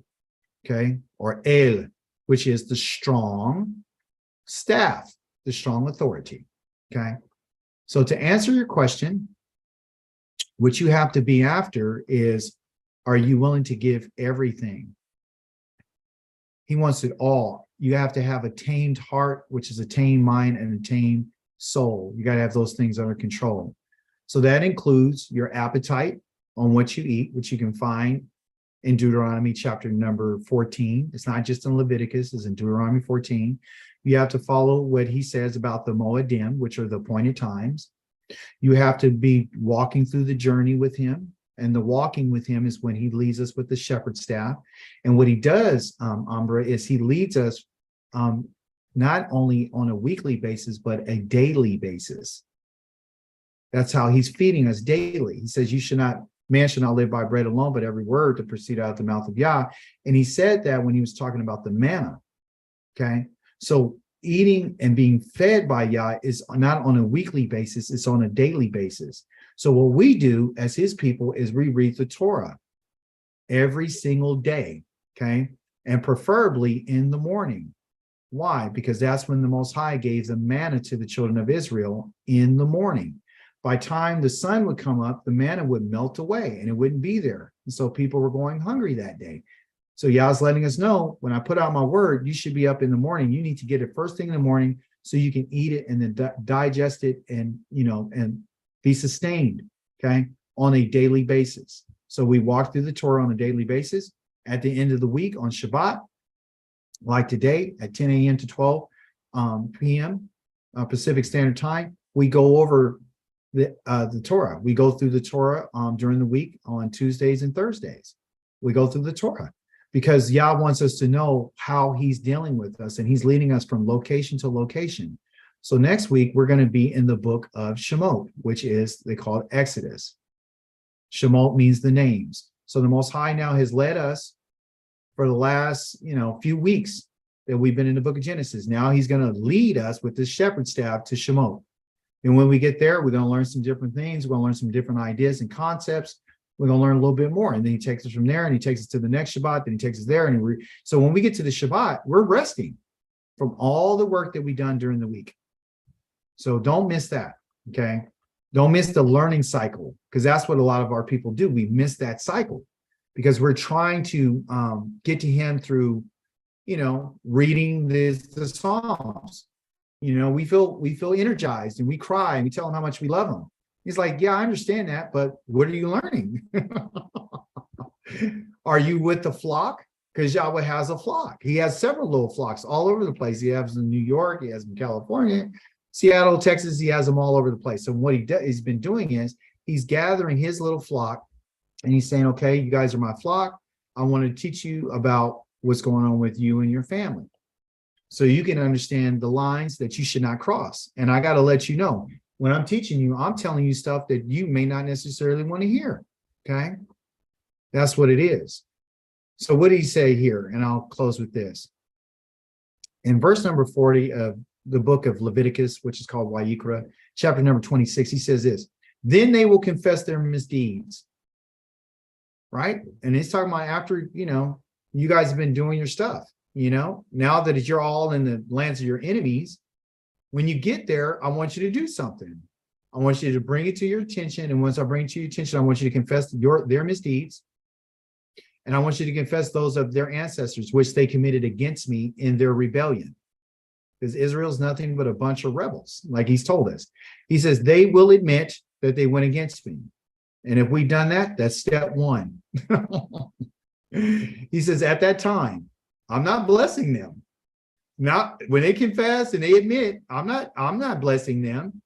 Or El, which is the strong staff, the strong authority. Okay. So to answer your question, what you have to be after is, are you willing to give everything? He wants it all. You have to have a tamed heart, which is a tamed mind, and a tamed soul. You got to have those things under control. So that includes your appetite on what you eat, which you can find in Deuteronomy chapter number 14. It's not just in Leviticus, it's in Deuteronomy 14. You have to follow what he says about the Moedim, which are the appointed times. You have to be walking through the journey with him. And the walking with him is when he leads us with the shepherd staff. And what he does, Ambra, is he leads us not only on a weekly basis, but a daily basis. That's how he's feeding us daily. He says, man should not live by bread alone, but every word to proceed out of the mouth of Yah. And he said that when he was talking about the manna. Okay. So eating and being fed by Yah is not on a weekly basis, it's on a daily basis. So what we do as his people is we read the Torah every single day. Okay. And preferably in the morning. Why? Because that's when the Most High gave the manna to the children of Israel, in the morning. By time the sun would come up, the manna would melt away and it wouldn't be there. And so people were going hungry that day. So Yah's letting us know, when I put out my word, you should be up in the morning. You need to get it first thing in the morning so you can eat it and then digest it and, and be sustained, okay, on a daily basis. So we walk through the Torah on a daily basis. At the end of the week on Shabbat, like today at 10 a.m. to 12 p.m. Pacific Standard Time, we go over the Torah. We go through the Torah during the week on Tuesdays and Thursdays. We go through the Torah because Yah wants us to know how he's dealing with us, and he's leading us from location to location. So next week, we're going to be in the book of Shemot, which is, they call it Exodus. Shemot means the names. So the Most High now has led us for the last, few weeks that we've been in the book of Genesis. Now he's going to lead us with this shepherd staff to Shemot. And when we get there, we're going to learn some different things. We're going to learn some different ideas and concepts. We're going to learn a little bit more. And then he takes us from there and he takes us to the next Shabbat. Then he takes us there. So when we get to the Shabbat, we're resting from all the work that we've done during the week. So don't miss that. Okay. Don't miss the learning cycle, because that's what a lot of our people do. We miss that cycle because we're trying to get to him through, reading the Psalms. We feel energized and we cry and we tell him how much we love him. He's like, yeah, I understand that, but what are you learning? Are you with the flock? Because Yahweh has a flock. He has several little flocks all over the place. He has them in New York. He has them in California, Seattle, Texas. He has them all over the place. So what he's been doing is he's gathering his little flock and he's saying, okay, you guys are my flock. I want to teach you about what's going on with you and your family, so you can understand the lines that you should not cross. And I got to let you know, when I'm teaching you, I'm telling you stuff that you may not necessarily want to hear. Okay. That's what it is. So what did he say here? And I'll close with this. In verse number 40 of the book of Leviticus, which is called Wayikra, chapter number 26, he says this, then they will confess their misdeeds. Right? And he's talking about after, you guys have been doing your stuff, now that you're all in the lands of your enemies, when you get there, I want you to do something. I want you to bring it to your attention. And once I bring it to your attention, I want you to confess their misdeeds. And I want you to confess those of their ancestors, which they committed against me in their rebellion. Because Israel's nothing but a bunch of rebels, like he's told us. He says, they will admit that they went against me. And if we've done that, that's step one. He says, at that time, I'm not blessing them. Not when they confess and they admit, I'm not blessing them.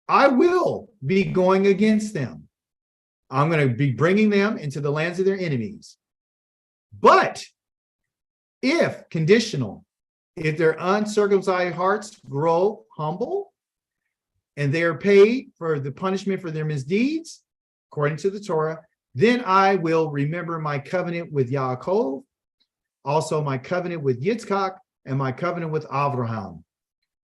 I will be going against them. I'm going to be bringing them into the lands of their enemies. But if conditional, if their uncircumcised hearts grow humble and they are paid for the punishment for their misdeeds, according to the Torah, then I will remember my covenant with Yaakov, also my covenant with Yitzchak, and my covenant with Abraham.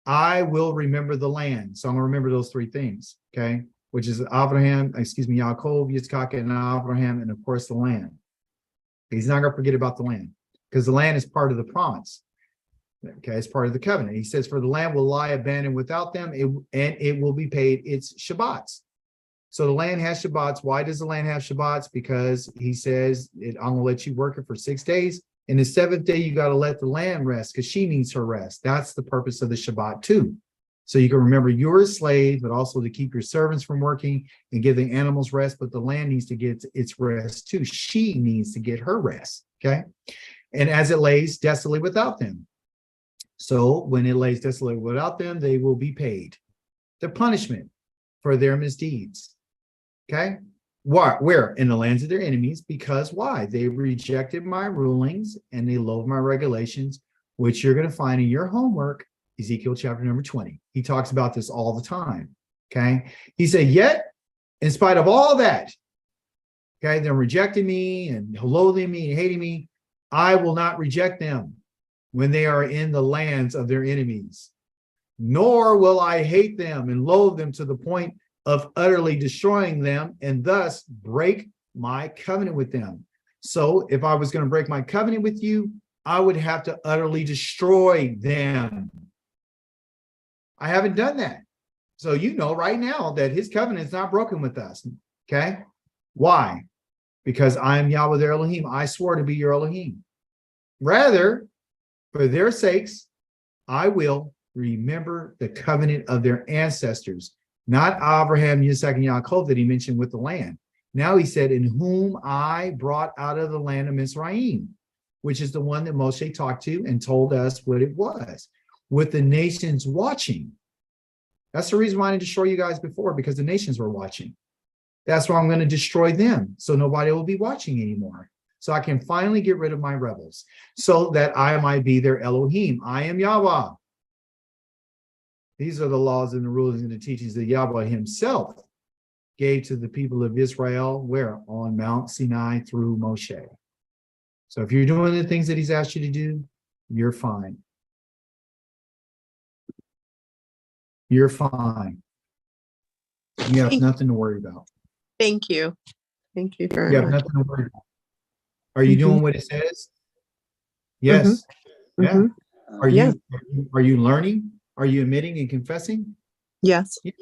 I will remember the land. So I'm going to remember those three things, okay? Which is Yaakov, Yitzchak, and Abraham, and of course the land. He's not going to forget about the land because the land is part of the promise. Okay, it's part of the covenant. He says, for the land will lie abandoned without them, and it will be paid its Shabbats. So the land has Shabbats. Why does the land have Shabbats? Because he says, I'm going to let you work it for 6 days. And the 7th day, you got to let the land rest because she needs her rest. That's the purpose of the Shabbat too. So you can remember you're a slave, but also to keep your servants from working and give the animals rest. But the land needs to get its rest too. She needs to get her rest. Okay. And as it lays desolate without them. So when it lays desolate without them, they will be paid the punishment for their misdeeds. Okay. Where? In the lands of their enemies. Because why? They rejected my rulings and they loathe my regulations, which you're going to find in your homework, Ezekiel chapter number 20. He talks about this all the time. Okay. He said, yet, in spite of all that, okay, they're rejecting me and loathing me and hating me, I will not reject them when they are in the lands of their enemies, nor will I hate them and loathe them to the point of utterly destroying them and thus break my covenant with them. So if I was going to break my covenant with you, I would have to utterly destroy them. I haven't done that. So you know right now that his covenant is not broken with us. Okay. Why? Because I am Yahweh their Elohim. I swore to be your Elohim. Rather, for their sakes, I will remember the covenant of their ancestors. Not Abraham, Yitzchak, and Yaakov that he mentioned with the land. Now he said, in whom I brought out of the land of Mizraim, which is the one that Moshe talked to and told us what it was, with the nations watching. That's the reason why I didn't destroy you guys before, because the nations were watching. That's why I'm going to destroy them, so nobody will be watching anymore. So I can finally get rid of my rebels, so that I might be their Elohim. I am Yahweh. These are the laws and the rulings and the teachings that Yahweh himself gave to the people of Israel, where? On Mount Sinai through Moshe. So if you're doing the things that he's asked you to do, you're fine. You're fine. You have nothing to worry about. Thank you. Thank you very You have much. nothing to worry about. Are you doing what it says? Yes. Yeah. Are Yeah. you learning? Are you admitting and confessing? Yes. Yeah.